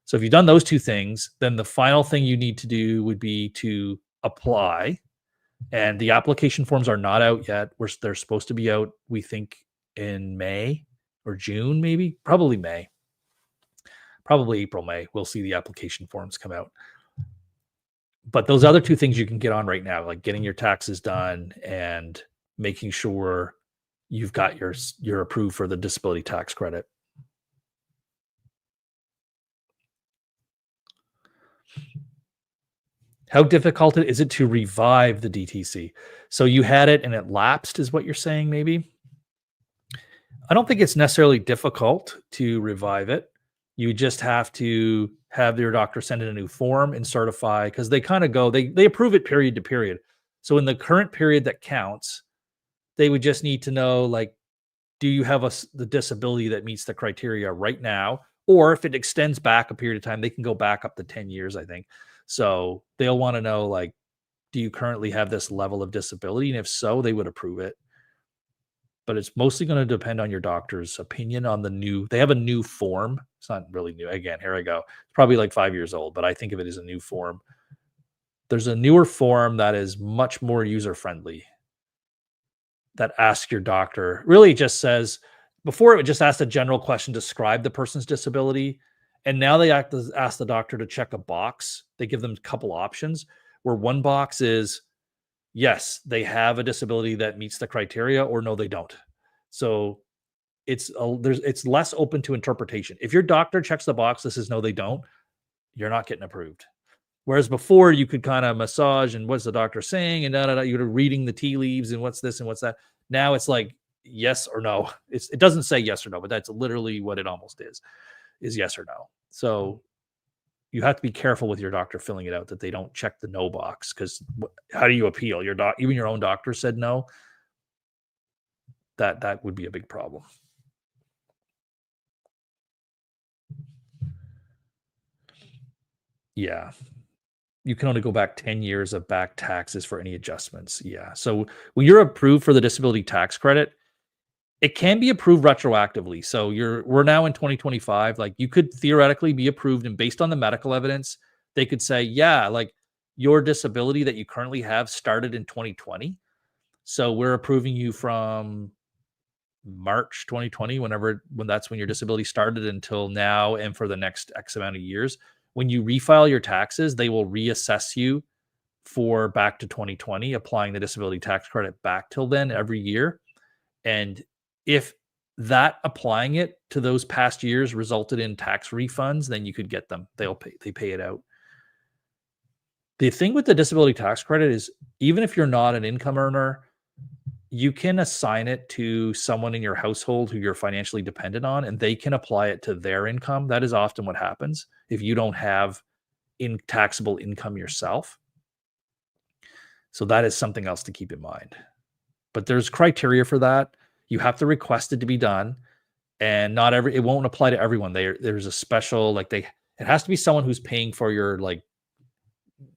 So if you've done those 2 things, then the final thing you need to do would be to apply. And the application forms are not out yet. They're supposed to be out, we think, in May or June, maybe, probably May, probably April, May. We'll see the application forms come out. But those other 2 things you can get on right now, like getting your taxes done and making sure you've got you're approved for the disability tax credit. How difficult is it to revive the DTC? So you had it and it lapsed, is what you're saying, maybe? I don't think it's necessarily difficult to revive it. You just have to have your doctor send in a new form and certify, because they kind of go, they approve it period to period. So in the current period that counts, they would just need to know, like, do you have the disability that meets the criteria right now? Or if it extends back a period of time, they can go back up to 10 years, I think. So they'll want to know, like, do you currently have this level of disability? And if so, they would approve it. But it's mostly going to depend on your doctor's opinion on they have a new form. It's not really new. Again, here I go. It's probably like 5 years old, but I think of it as a new form. There's a newer form that is much more user-friendly that asks your doctor, really just says, before it would just ask a general question, describe the person's disability. And now they ask the doctor to check a box. They give them a couple options, where one box is, yes, they have a disability that meets the criteria, or no, they don't. So it's less open to interpretation. If your doctor checks the box that says no, they don't, you're not getting approved. Whereas before you could kind of massage and what's the doctor saying and you're reading the tea leaves and what's this and what's that. Now it's like yes or no. It doesn't say yes or no, but that's literally what it almost is yes or no. So you have to be careful with your doctor filling it out, that they don't check the no box, because how do you appeal? Even your own doctor said no. That would be a big problem. Yeah. You can only go back 10 years of back taxes for any adjustments. Yeah. So when you're approved for the disability tax credit, it can be approved retroactively. So we're now in 2025. Like, you could theoretically be approved, and based on the medical evidence, they could say, yeah, like, your disability that you currently have started in 2020. So we're approving you from March 2020, when that's when your disability started, until now, and for the next X amount of years. When you refile your taxes, they will reassess you for back to 2020, applying the disability tax credit back till then every year. And if that applying it to those past years resulted in tax refunds, then you could get them. They pay it out. The thing with the disability tax credit is, even if you're not an income earner, you can assign it to someone in your household who you're financially dependent on, and they can apply it to their income. That is often what happens if you don't have taxable income yourself. So that is something else to keep in mind. But there's criteria for that. You have to request it to be done, and it won't apply to everyone. There's a special, it has to be someone who's paying for your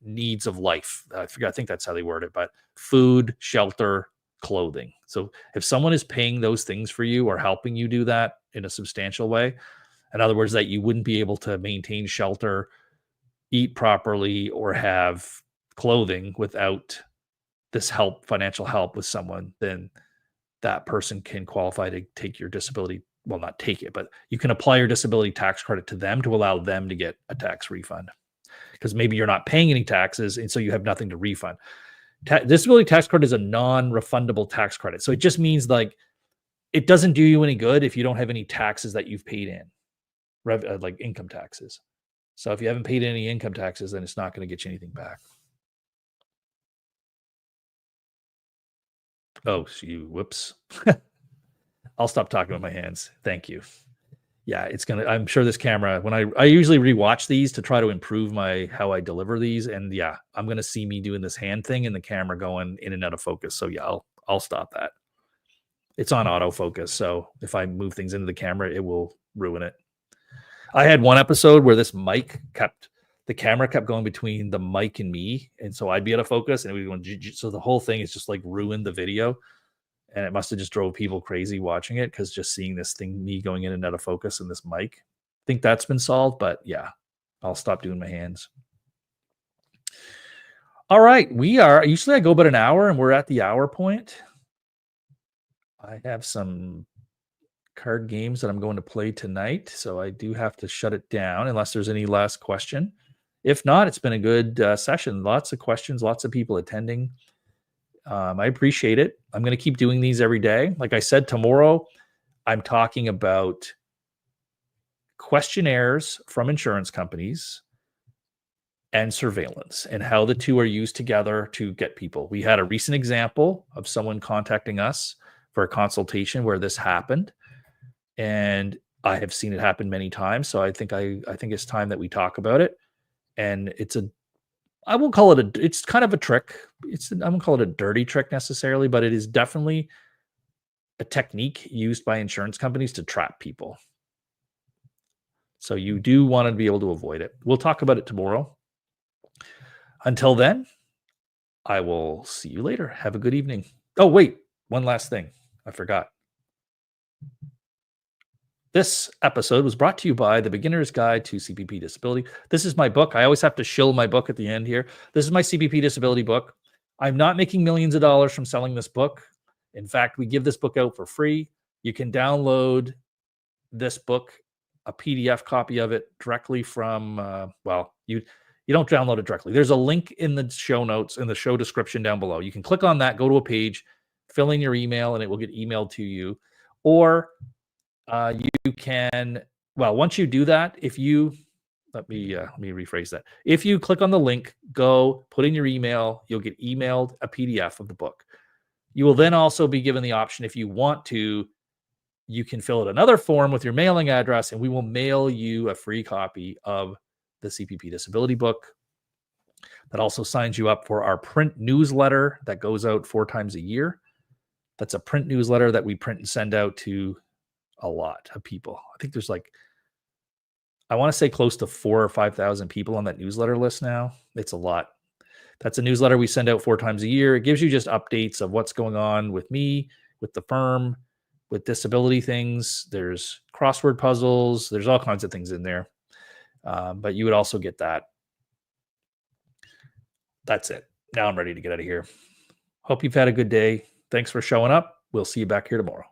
needs of life. I think that's how they word it, but food, shelter, clothing. So if someone is paying those things for you or helping you do that in a substantial way, in other words, that you wouldn't be able to maintain shelter, eat properly, or have clothing without this help, financial help with someone, then that person can qualify to take your disability. Well, not take it, but you can apply your disability tax credit to them to allow them to get a tax refund because maybe you're not paying any taxes and so you have nothing to refund. Disability tax credit is a non-refundable tax credit. So it just means like it doesn't do you any good if you don't have any taxes that you've paid in, like income taxes. So if you haven't paid any income taxes, then it's not going to get you anything back. Oh, whoops. I'll stop talking with my hands. Thank you. Yeah, I'm sure this camera, when I usually rewatch these to try to improve how I deliver these. And yeah, I'm going to see me doing this hand thing and the camera going in and out of focus. So yeah, I'll stop that. It's on autofocus. So if I move things into the camera, it will ruin it. I had one episode where this the camera kept going between the mic and me. And so I'd be out of focus and it would go, so the whole thing is just like ruined the video. And it must have just drove people crazy watching it because just seeing this thing, me going in and out of focus and this mic, I think that's been solved. But yeah, I'll stop doing my hands. All right. Usually I go about an hour and we're at the hour point. I have some card games that I'm going to play tonight. So I do have to shut it down unless there's any last question. If not, it's been a good session. Lots of questions, lots of people attending. I appreciate it. I'm going to keep doing these every day. Like I said, tomorrow, I'm talking about questionnaires from insurance companies and surveillance and how the two are used together to get people. We had a recent example of someone contacting us for a consultation where this happened. And I have seen it happen many times. So I think it's time that we talk about it. And I won't call it it's kind of a trick. I won't call it a dirty trick necessarily, but it is definitely a technique used by insurance companies to trap people. So you do want to be able to avoid it. We'll talk about it tomorrow. Until then, I will see you later. Have a good evening. Oh, wait, one last thing. I forgot. This episode was brought to you by The Beginner's Guide to CPP Disability. This is my book. I always have to shill my book at the end here. This is my CPP Disability book. I'm not making millions of dollars from selling this book. In fact, we give this book out for free. You can download this book, a PDF copy of it directly from, you don't download it directly. There's a link in the show notes, in the show description down below. You can click on that, go to a page, fill in your email, and it will get emailed to you. Or you can, once you do that, let me rephrase that. If you click on the link, go put in your email, you'll get emailed a PDF of the book. You will then also be given the option, if you want to, you can fill out another form with your mailing address and we will mail you a free copy of the CPP Disability book. That also signs you up for our print newsletter that goes out 4 times a year. That's a print newsletter that we print and send out to a lot of people. I think there's I want to say close to 4,000 or 5,000 people on that newsletter list now. It's a lot. That's a newsletter we send out 4 times a year. It gives you just updates of what's going on with me, with the firm, with disability things. There's crossword puzzles. There's all kinds of things in there. But you would also get that. That's it. Now I'm ready to get out of here. Hope you've had a good day. Thanks for showing up. We'll see you back here tomorrow.